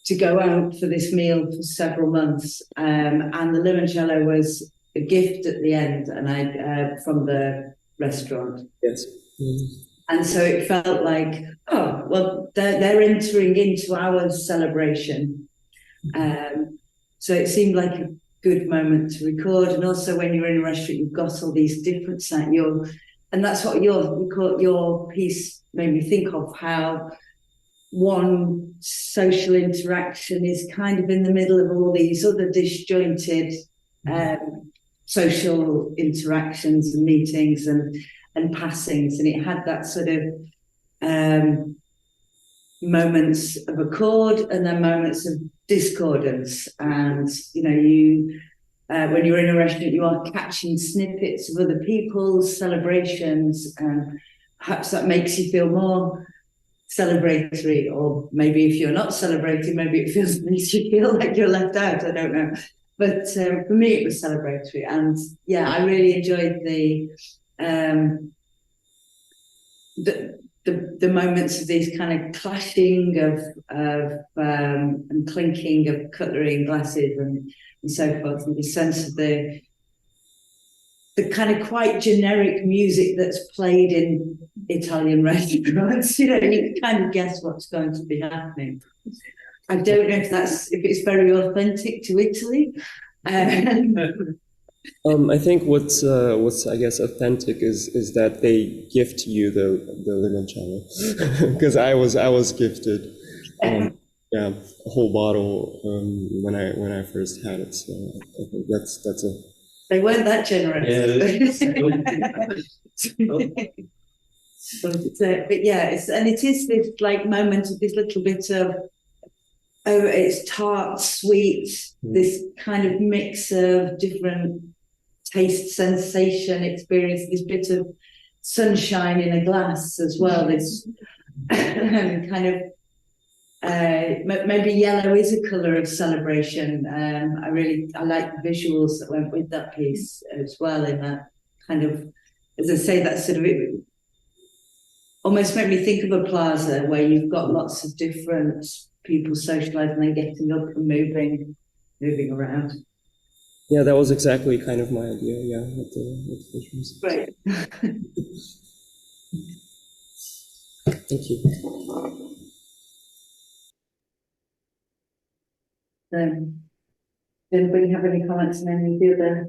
to go out for this meal for several months. And the limoncello was a gift at the end, and from the restaurant. Yes. Mm-hmm. And so it felt like, oh, well, they're entering into our celebration. So it seemed like a good moment to record. And also when you're in a restaurant, you've got all these different sounds. And that's what your piece made me think of, how one social interaction is kind of in the middle of all these other disjointed social interactions and meetings and passings. And it had that sort of moments of accord and then moments of discordance. And when you're in a restaurant, you are catching snippets of other people's celebrations, and perhaps that makes you feel more celebratory. Or maybe if you're not celebrating, maybe it makes you feel like you're left out. I don't know. But for me, it was celebratory, and I really enjoyed the moments of these kind of clashing of and clinking of cutlery and glasses and so forth, and the sense of the kind of quite generic music that's played in Italian restaurants. You can kind of guess what's going to be happening. I don't know if it's very authentic to Italy. I think what's I guess authentic is that they gift you the limoncello, because I was gifted a whole bottle when I first had it. So I think that's a. They weren't that generous. It is this like moment of this little bit of, it's tart, sweet, this kind of mix of different taste, sensation, experience, this bit of sunshine in a glass as well. This kind of maybe yellow is a colour of celebration. I like the visuals that went with that piece as well, in that kind of, as I say, that sort of, it almost made me think of a plaza where you've got lots of different people socialising and getting up and moving around. Yeah, that was exactly kind of my idea, with the visuals. Great. Thank you. Does anybody have any comments on any of the other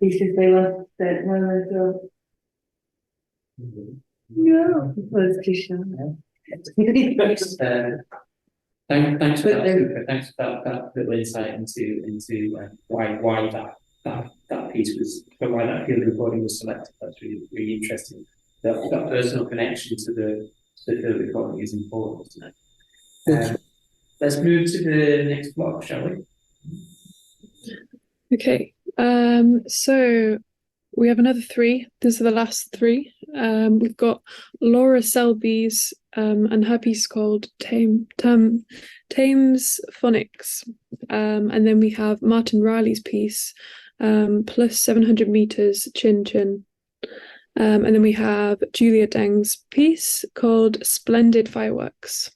pieces they lost that one as well. No, it was too shy. Thanks for But that. Thanks for that little insight into why that piece was, why that field recording was selected. That's really interesting. That personal connection to the field recording is important, isn't it? Let's move to the next block, shall we? Okay. So we have another three. These are the last three. We've got Laura Selby's and her piece called Thames Phonics. And then we have Martin Riley's piece, plus 700 meters Chin Chin. And then we have Julia Deng's piece called Splendid Fireworks.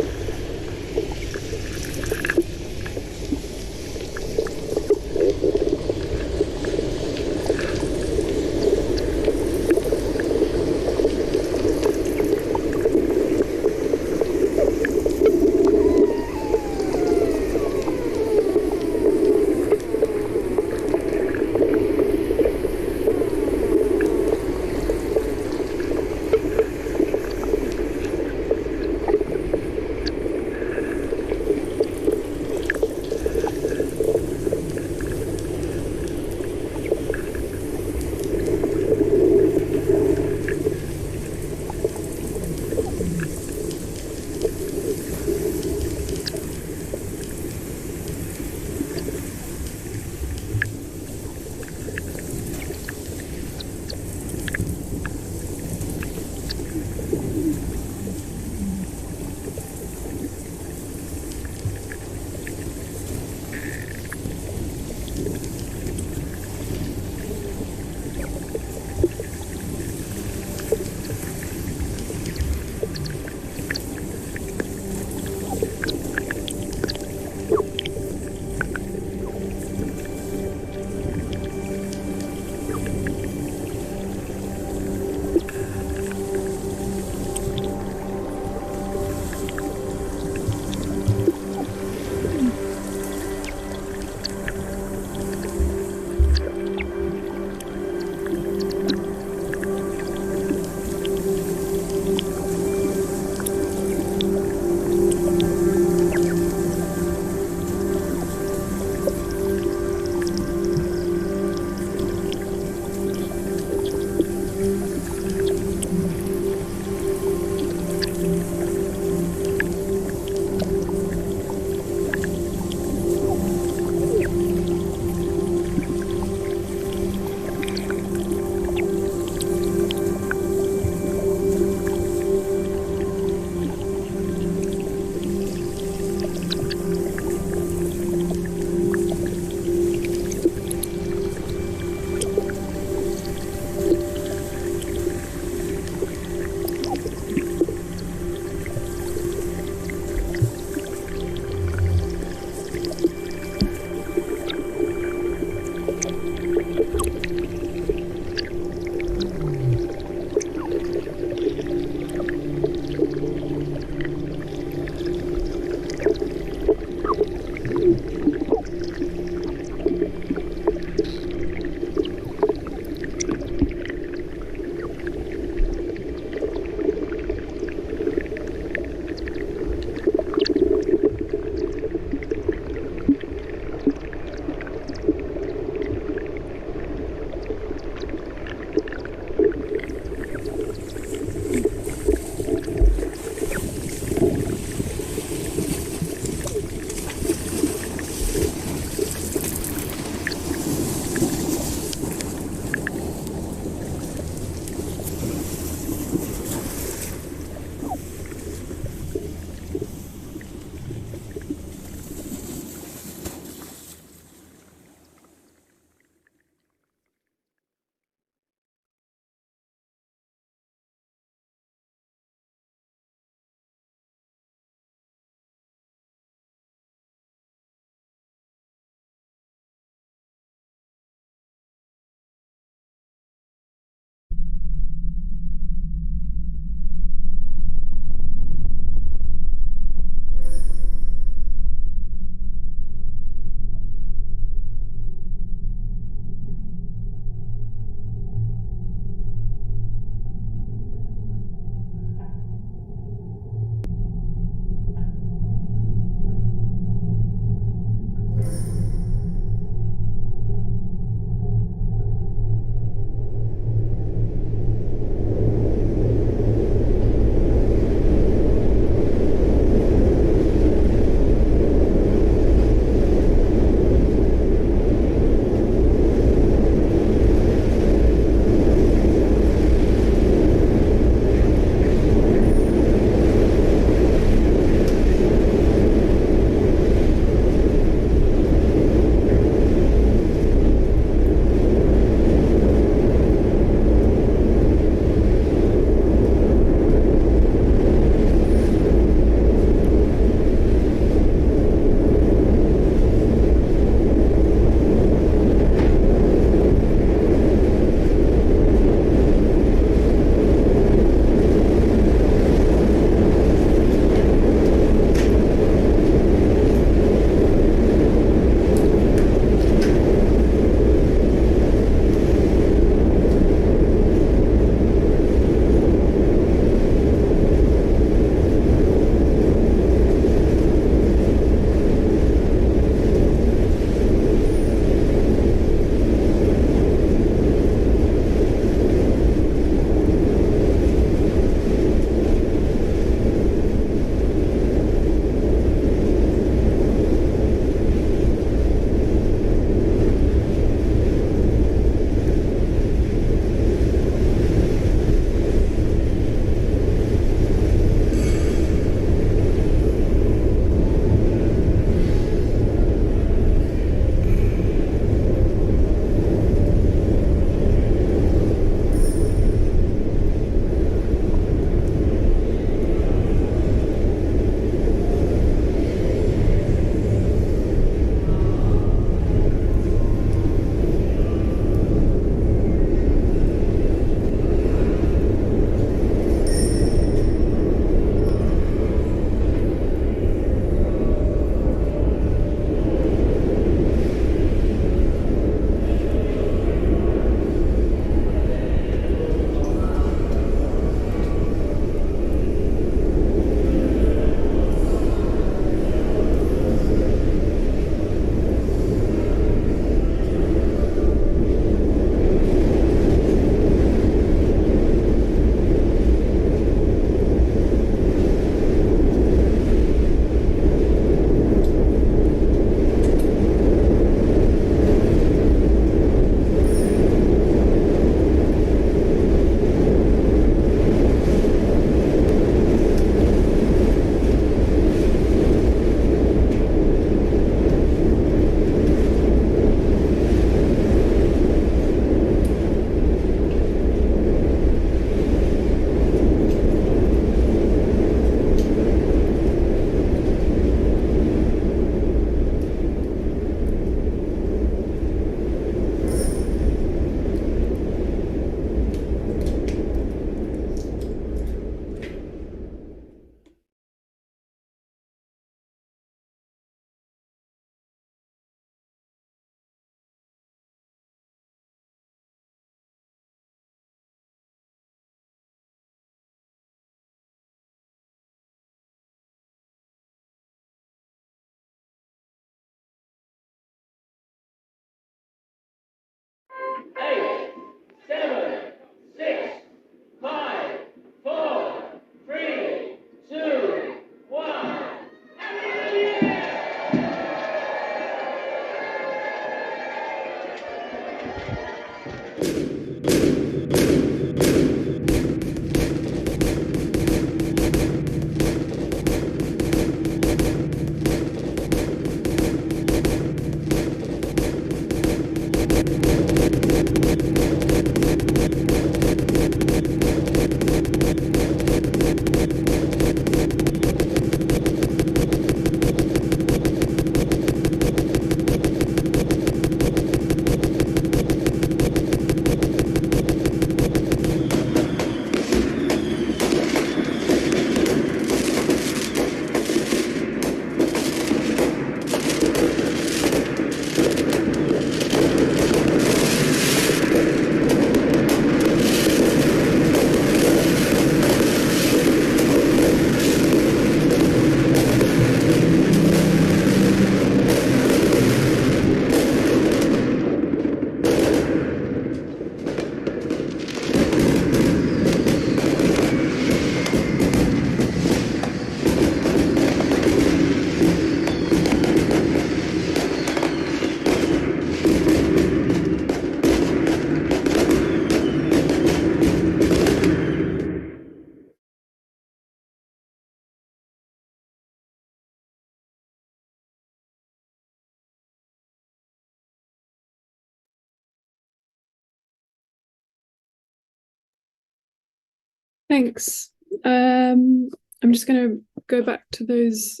Thanks. I'm just going to go back to those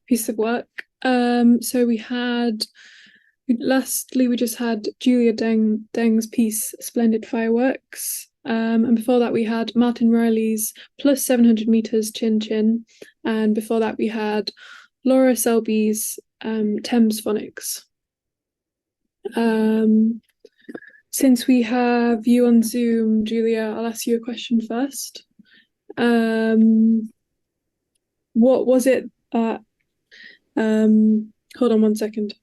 pieces of work. So lastly, we just had Julia Deng's piece, Splendid Fireworks. And before that, we had Martin Riley's Plus 700 Meters Chin Chin. And before that, we had Laura Selby's Thames Phonics. Since we have you on Zoom, Julia, I'll ask you a question first. What was it that, hold on one second.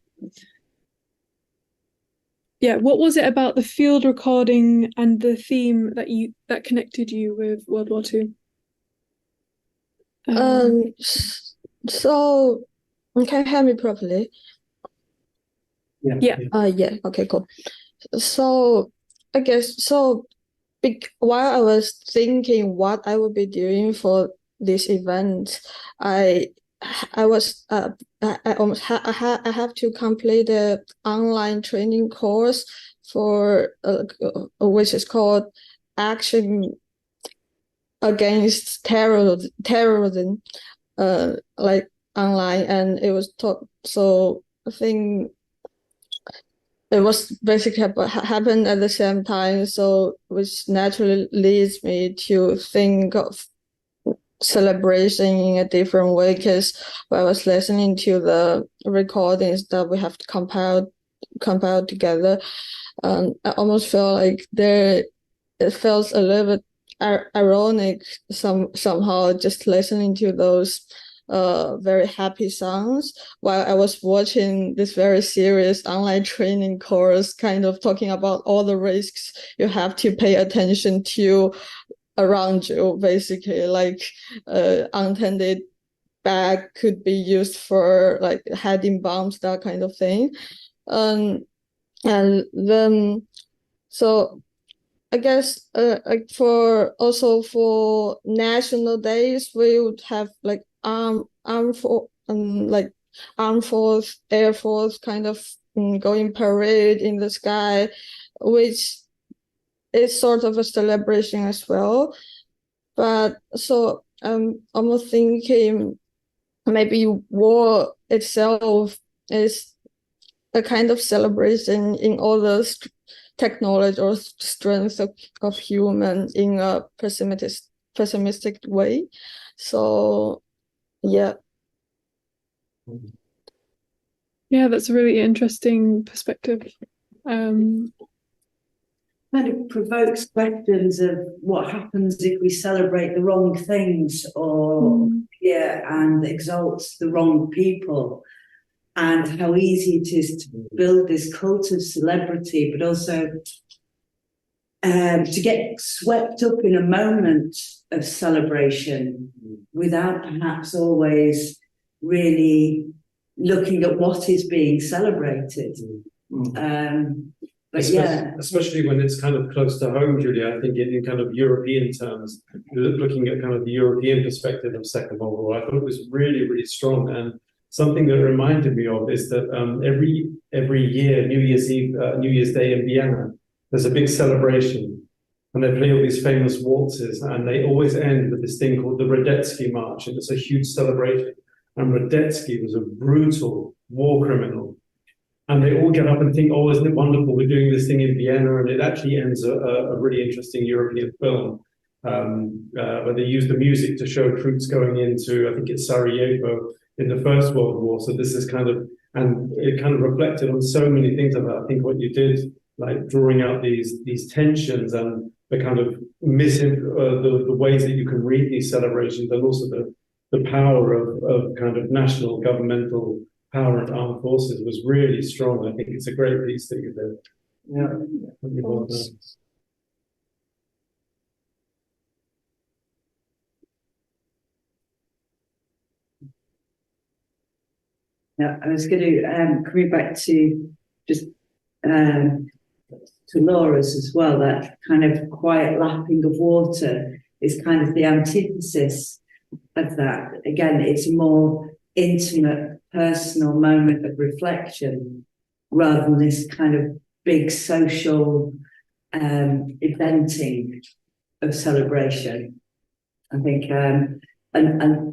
Yeah, what was it about the field recording and the theme that connected you with World War II? So can you hear me properly? Yeah. Yeah. Okay, cool. So I guess while I was thinking what I would be doing for this event, I have to complete an online training course for which is called Action Against Terrorism, like online, and it was taught. So I think it was basically happened at the same time, so which naturally leads me to think of celebration in a different way, because when I was listening to the recordings that we have to compile together, I almost felt like it felt a little bit ironic somehow, just listening to those very happy songs while I was watching this very serious online training course, kind of talking about all the risks you have to pay attention to around you, basically, like unattended bag could be used for like hiding bombs, that kind of thing. And then so I guess like for national days, we would have like armed force, air force kind of going parade in the sky, which is sort of a celebration as well. But so I'm almost thinking maybe war itself is a kind of celebration in all the technology or strength of human in a pessimistic way. So yeah. Yeah, that's a really interesting perspective. Kind of provokes questions of what happens if we celebrate the wrong things and exalts the wrong people, and how easy it is to build this cult of celebrity, but also to get swept up in a moment of celebration without perhaps always really looking at what is being celebrated. But especially when it's kind of close to home, Julia, I think in kind of European terms, looking at kind of the European perspective of Second World War, I thought it was really, really strong. And something that reminded me of is that every year, New Year's Eve, New Year's Day in Vienna, there's a big celebration, and they play all these famous waltzes, and they always end with this thing called the Radetzky March, and it's a huge celebration. And Radetzky was a brutal war criminal. And they all get up and think, oh, isn't it wonderful, we're doing this thing in Vienna, and it actually ends a really interesting European film where they use the music to show troops going into, I think it's Sarajevo in the First World War. So this is kind of, and it kind of reflected on so many things of that. I think what you did, like drawing out these tensions and the kind of the ways that you can read these celebrations, and also the power of kind of national governmental power and armed forces was really strong. I think it's a great piece that you did. Yeah. Yeah, I was going to coming back to just to Laura's as well. That kind of quiet lapping of water is kind of the antithesis of that. Again, it's a more intimate, personal moment of reflection rather than this kind of big social eventing of celebration. I think, and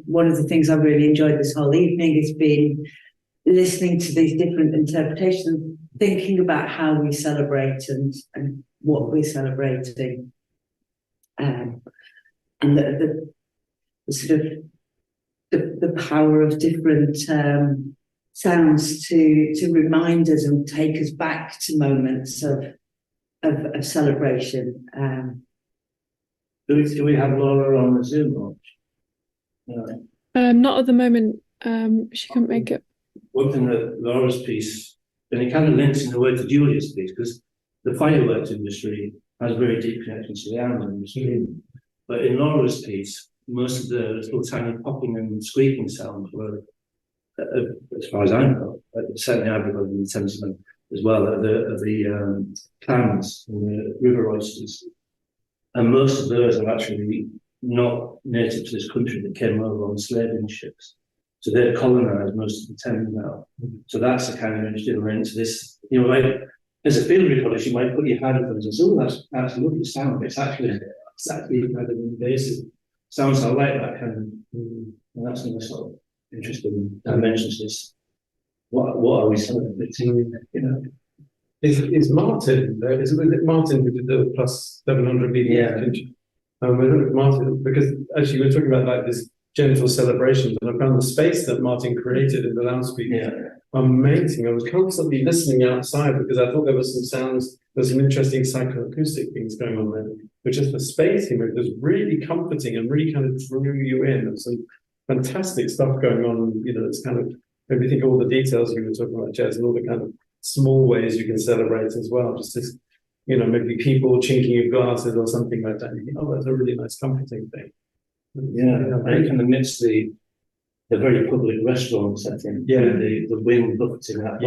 one of the things I really enjoyed this whole evening has been listening to these different interpretations, thinking about how we celebrate and what we're celebrating, and the sort of the power of different sounds to remind us and take us back to moments of celebration. Do we have Laura on the Zoom launch? No. Not at the moment. She couldn't make it. One thing that Laura's piece, and it kind of links in a way to Julia's piece, because the fireworks industry has very deep connections to the arms industry. But in Laura's piece, most of the little tiny popping and squeaking sounds were, as far as I know, certainly everybody in the Thamesmen as well, are the clams and the river oysters. And most of those are actually not native to this country that came over on slaving ships. So they've colonised most of the Thames now. So that's a kind of interesting link to this. You know, like as a field recorder, you might put your hand up and say, "Oh, that's a lovely sound." It's actually kind of invasive. Sounds I like that kind of. And that's another sort of interesting dimension to this. What are we celebrating? You know. Is Martin there? Was it Martin who did the plus 700 BPM? Yeah. Martin, because actually we're talking about like this gentle celebrations, and I found the space that Martin created in the loudspeaker amazing. I was constantly listening outside because I thought there were some sounds, there's some interesting psychoacoustic things going on there. But just the space he moved was really comforting and really kind of drew you in. There's some fantastic stuff going on. You know, it's kind of made me think of all the details you were talking about, Jez, and all the kind of small ways you can celebrate as well. Just this, you know, maybe people chinking your glasses or something like that. You think, oh, that's a really nice comforting thing. Yeah, I think in the midst of the very public restaurant setting, the wind buffeting that.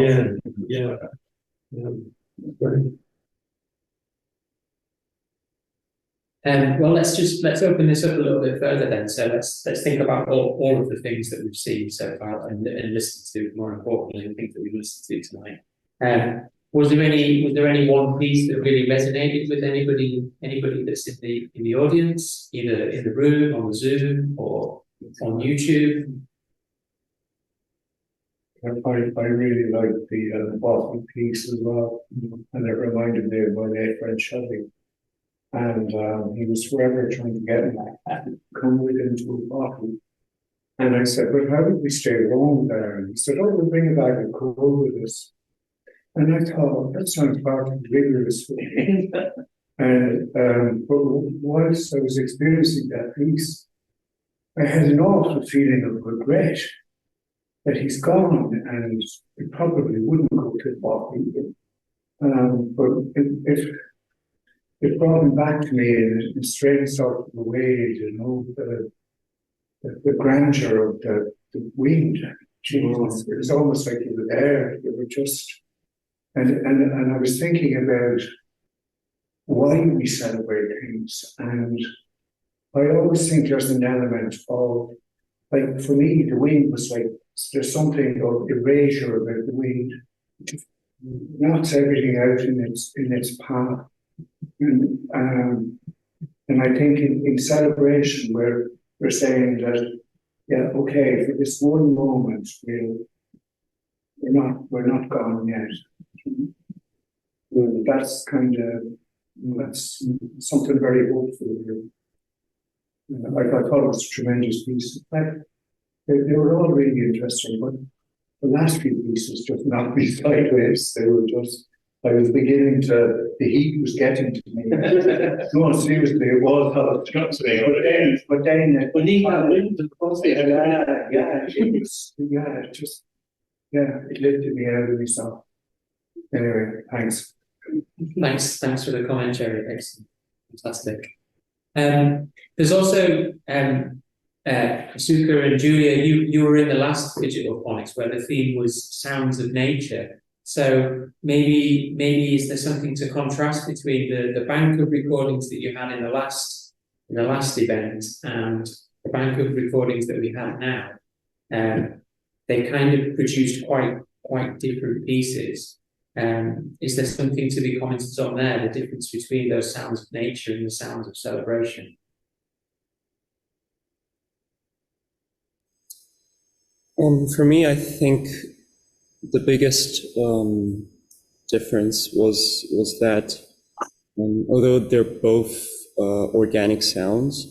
Great. Well, let's open this up a little bit further then. So let's think about all of the things that we've seen so far and listened to. More importantly, the things that we've listened to tonight. Was there any one piece that really resonated with anybody that's in the audience, either in the room, on the Zoom, or on YouTube? I really liked the bottom piece as well, and it reminded me of my late friend Shelley. And he was forever trying to get me to come with him to a bottle. And I said, "But how did we stay home there?" And he said, "Oh, we'll bring a bag of coal with us." And I thought, that sounds far too rigorous for me. And but whilst I was experiencing that piece, I had an awful feeling of regret that he's gone, and it probably wouldn't go to the bottom. But it brought him back to me in a strange sort of a way, you know, the grandeur of the wind. Jesus, it was almost like you were there. You were just. And I was thinking about why we celebrate things, and I always think there's an element of, like for me, the wind was like there's something of erasure about the wind. It knocks everything out in its path, and I think in celebration we're saying that okay, for this one moment we're not gone yet. That's something very hopeful here. I thought it was a tremendous piece. They were all really interesting, but the last few pieces just knocked me sideways. They were just, I was beginning the heat was getting to me. No, seriously, it was hot. But then it lifted me out of myself. Anyway, thanks. Thanks for the comment, Jerry. Excellent. Fantastic. There's also Suka and Julia, you were in the last Phygital Phonics where the theme was sounds of nature. So maybe is there something to contrast between the bank of recordings that you had in the last event and the bank of recordings that we have now? They kind of produced quite different pieces. Is there something to be commented on there, the difference between those sounds of nature and the sounds of celebration? For me, I think the biggest difference was that although they're both organic sounds,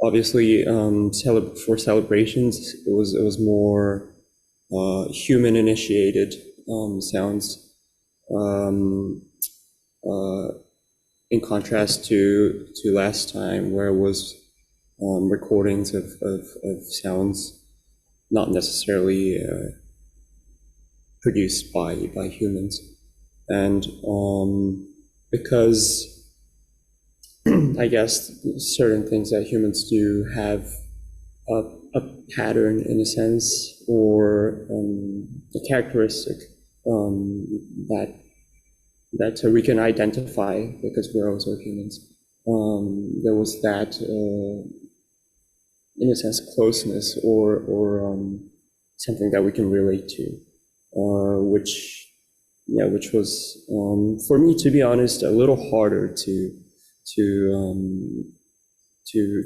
obviously for celebrations it was more human initiated sounds, in contrast to last time where it was recordings of sounds not necessarily produced by humans. And because I guess certain things that humans do have a pattern in a sense, or a characteristic that we can identify because we're also humans. There was that, in a sense, closeness or something that we can relate to, which was for me, to be honest, a little harder to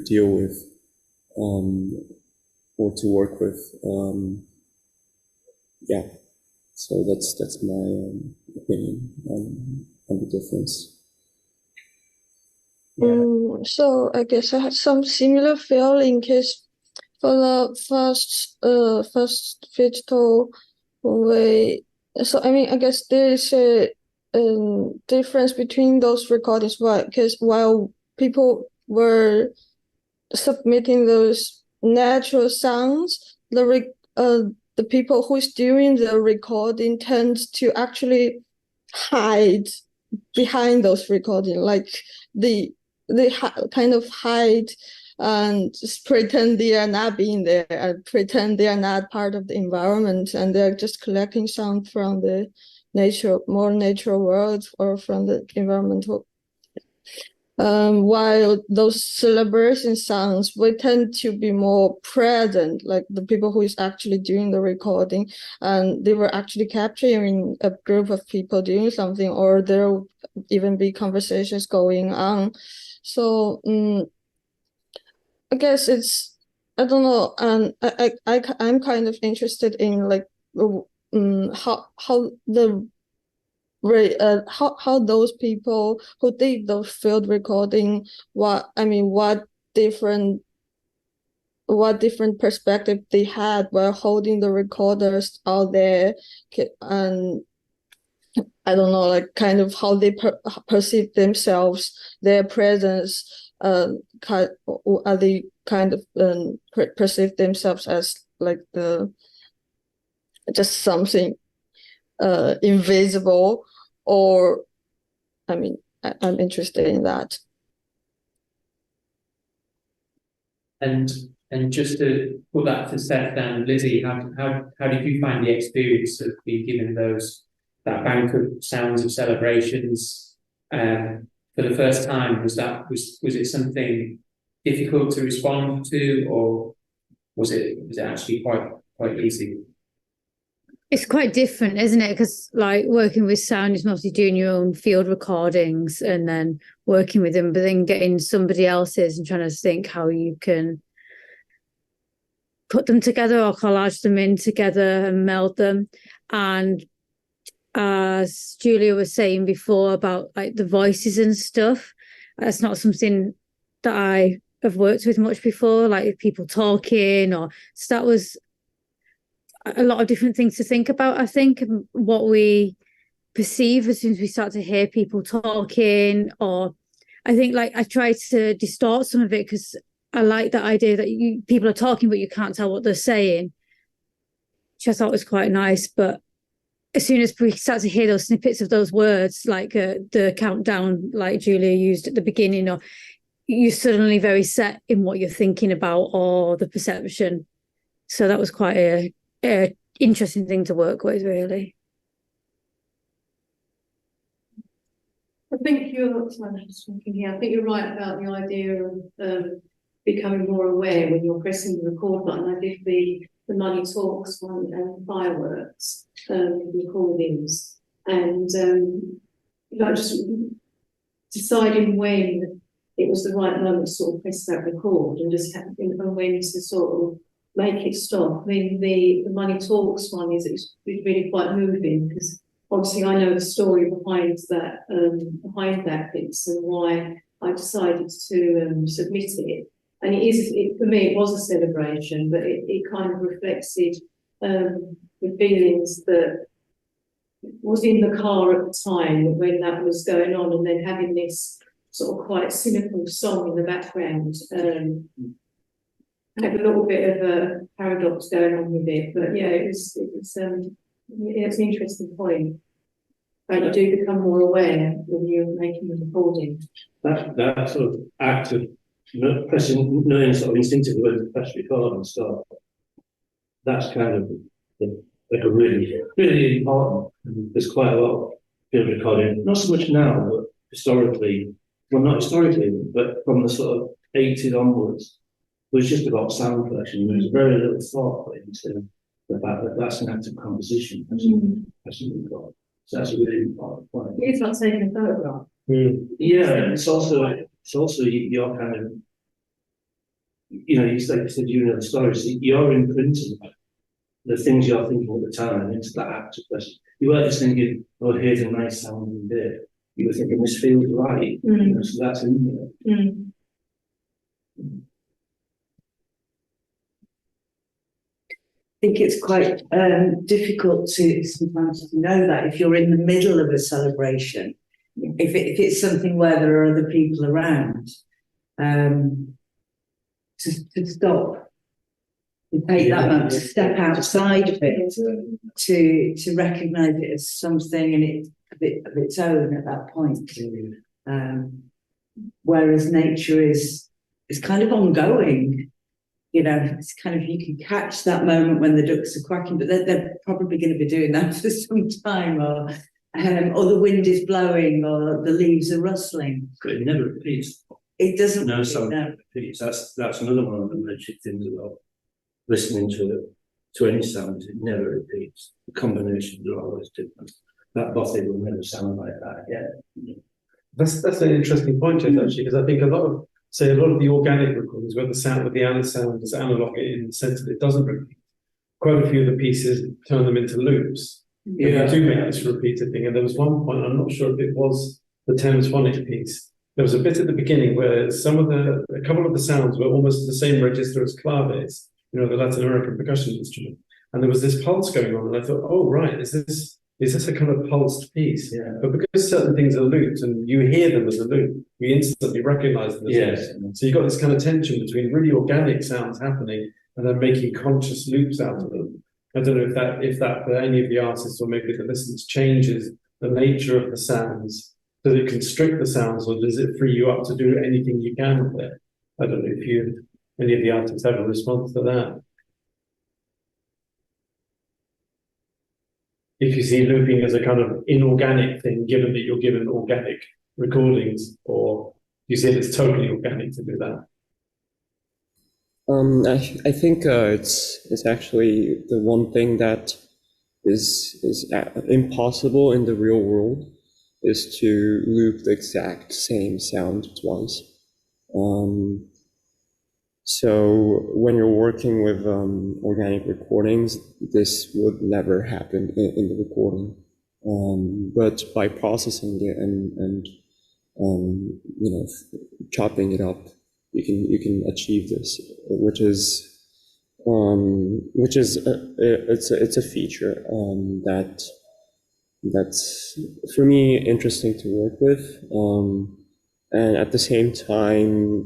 deal with or to work with. Yeah, so that's my opinion on the difference. So I guess I had some similar feeling because for the first Phygital way, so I mean I guess there is a difference between those recordings, right? Because while people were submitting those natural sounds, the people who's doing the recording tends to actually hide behind those recordings, like they kind of hide and just pretend they are not being there and pretend they are not part of the environment, and they're just collecting sound from the more natural world or from the environmental. While those celebration sounds, we tend to be more present, like the people who is actually doing the recording, and they were actually capturing a group of people doing something, or there will even be conversations going on. So I guess I don't know, and I'm kind of interested in like how those people who did those field recording, what different perspective they had while holding the recorders out there, and I don't know, like kind of how they perceive themselves, their presence, are they kind of perceive themselves as like just something invisible, or I mean, I'm interested in that. And just to put that to Steph and Lizzie, how did you find the experience of being given that bank of sounds of celebrations for the first time? Was it something difficult to respond to, or was it actually quite easy? It's quite different, isn't it? Because like working with sound is mostly doing your own field recordings and then working with them, but then getting somebody else's and trying to think how you can put them together or collage them in together and meld them. And as Julia was saying before about like the voices and stuff, that's not something that I have worked with much before, like people talking, or so that was a lot of different things to think about, I think, and what we perceive as soon as we start to hear people talking. Or I think like I try to distort some of it because I like that idea that people are talking but you can't tell what they're saying, which I thought was quite nice. But as soon as we start to hear those snippets of those words, like the countdown like Julia used at the beginning, or you're suddenly very set in what you're thinking about or the perception. So that was quite a interesting thing to work with, really. I think you're right about the idea of becoming more aware when you're pressing the record button. I did the Money Talks one and Fireworks recordings, and just deciding when it was the right moment to sort of press that record, and just having when to sort of make it stop. I mean, the Money Talks one is really quite moving, because obviously I know the story behind that piece and why I decided to submit it. And for me, it was a celebration, but it kind of reflected the feelings that was in the car at the time when that was going on, and then having this sort of quite cynical song in the background. Had a little bit of a paradox going on with it, but yeah, it's an interesting point. Right, you do become more aware when you're making the recording. That sort of act of pressing, knowing sort of instinctively when to press record and stuff, that's kind of like a really, really important. There's quite a lot of field recording, not so much now, but historically, well, not historically, but from the sort of 80s onwards, it was just about sound collection. There was very little thought put into the fact that that's an act of composition. So that's a really important point. It's not taking a photograph. Yeah, it's also your kind of, you know, you like you said, you know the stories. You're imprinting the things you're thinking at the time into that act of question. You weren't just thinking, "Oh, here's a nice sounding bit." You were thinking, "This feels right." You know, so that's in there. I think it's quite difficult to sometimes know that if you're in the middle of a celebration, if it's something where there are other people around, to stop, to take that moment, to step outside of it, to recognise it as something and it's of its own at that point. Whereas nature is kind of ongoing. You know, it's kind of, you can catch that moment when the ducks are quacking, but they're probably going to be doing that for some time, or the wind is blowing, or the leaves are rustling. But it never repeats. It doesn't. No sound repeats. That's another one of the magic things about listening to any sound. It never repeats. The combinations are always different. That bothy will never sound like that again. That's an interesting point, Jeff, actually, because I think a lot of the organic recordings where the sound is analog in the sense that it doesn't repeat. Quite a few of the pieces turn them into loops. Yeah. You do make this repeated thing. And there was one point, I'm not sure if it was the Thames Phonics piece. There was a bit at the beginning where a couple of the sounds were almost the same register as claves, you know, the Latin American percussion instrument. And there was this pulse going on, and I thought, oh right, is this a kind of pulsed piece? Yeah. But because certain things are looped and you hear them as a loop, we instantly recognize them as loops. So you've got this kind of tension between really organic sounds happening and then making conscious loops out of them. I don't know if that for any of the artists or maybe the listeners changes the nature of the sounds. Does it constrict the sounds, or does it free you up to do anything you can with it? I don't know if any of the artists have a response to that. If you see looping as a kind of inorganic thing, given that you're given organic recordings, or you see it as totally organic to do that? I think it's actually the one thing that is impossible in the real world is to loop the exact same sound twice. So when you're working with organic recordings, this would never happen in the recording. But by processing it and you know, chopping it up, you can achieve this, which is it's a feature that's for me interesting to work with, and at the same time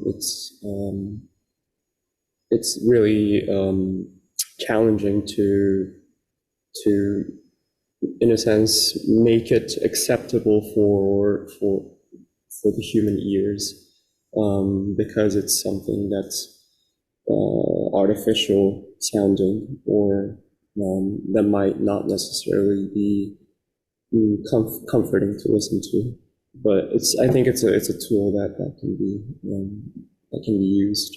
it's really challenging to in a sense make it acceptable for the human ears, because it's something that's artificial sounding, or that might not necessarily be comforting to listen to. But I think it's a tool that can be used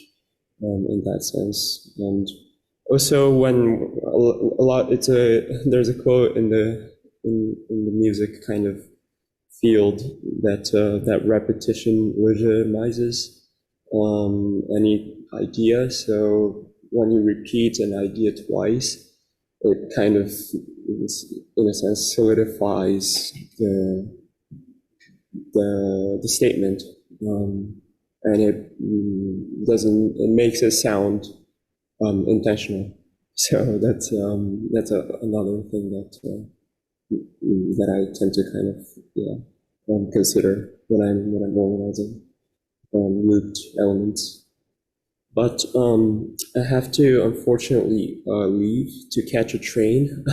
in that sense. And also when there's a quote in the music kind of field that repetition legitimizes any idea. So when you repeat an idea twice, it kind of, in a sense, solidifies the statement, and it makes it sound intentional. So that's another thing that I tend to kind of consider when I'm organizing looped elements. But I have to unfortunately leave to catch a train.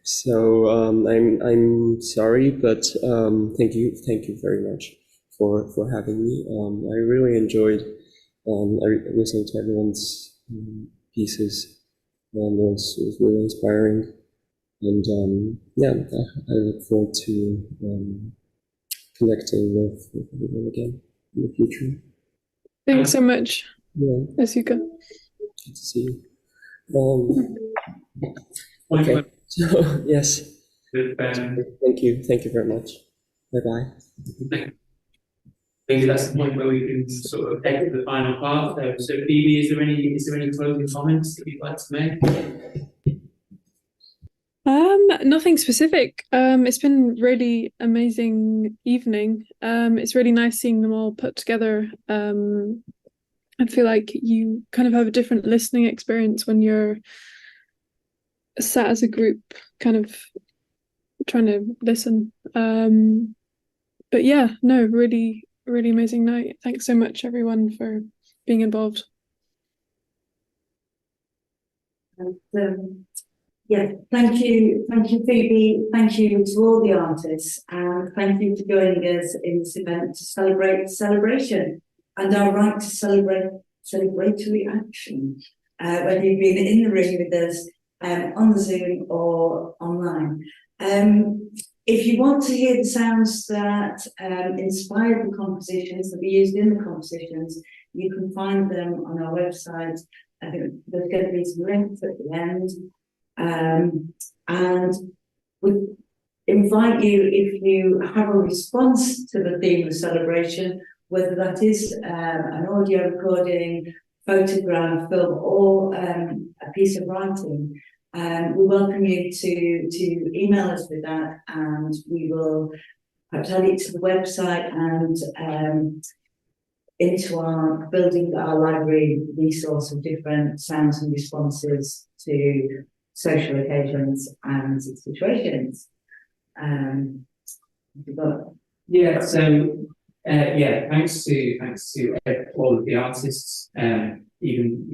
So I'm sorry, but thank you very much for having me. I really enjoyed listening to everyone's pieces, and it was really inspiring. And I look forward to connecting with everyone again in the future. Thanks so much. Yeah. Asuka. Good to see you. Okay. So yes. Thank you very much. Bye bye. Maybe that's the point where we can sort of take to the final part. So Phoebe, is there any closing comments that you'd like to make? Nothing specific. It's been really amazing evening. It's really nice seeing them all put together. I feel like you kind of have a different listening experience when you're sat as a group, kind of trying to listen. But yeah, no, really, really amazing night. Thanks so much, everyone, for being involved. Yeah, thank you, Phoebe. Thank you to all the artists, and thank you for joining us in this event to celebrate celebration and our right to celebratory action. Whether you've been in the room with us, on the Zoom or online. If you want to hear the sounds that inspired the compositions that we used in the compositions, you can find them on our website. I think there's going to be some links at the end. And we invite you, if you have a response to the theme of celebration, whether that is an audio recording, photograph, film, or a piece of writing, we welcome you to email us with that, and we will perhaps add it to the website and into our building our library resource of different sounds and responses to social occasions and situations. Yeah, so thanks to all of the artists. Even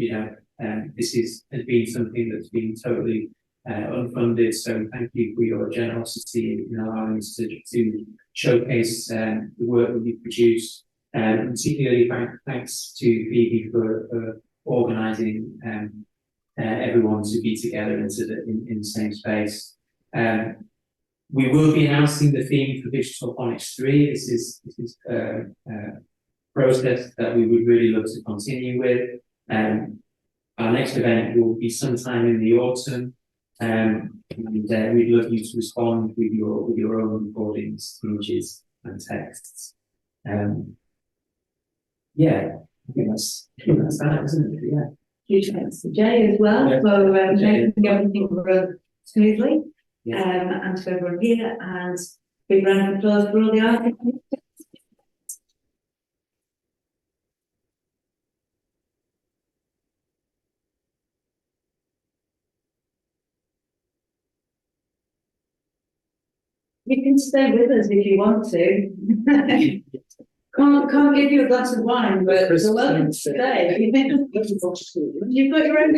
this has been something that's been totally unfunded. So thank you for your generosity in allowing us to showcase the work that you've produced. Particularly thanks to Phoebe for organising everyone to be together in the same space. We will be announcing the theme for Phygital Phonics 3. This is a process that we would really love to continue with. Our next event will be sometime in the autumn, and we'd love you to respond with your own recordings, images, and texts. I think that's that, isn't it? Yeah. Huge thanks to Jay as well for making everything run smoothly, and to everyone here, and big round of applause for all the artists. You can stay with us if you want to. Can't give you a glass of wine, but you're welcome to stay. You've got your own.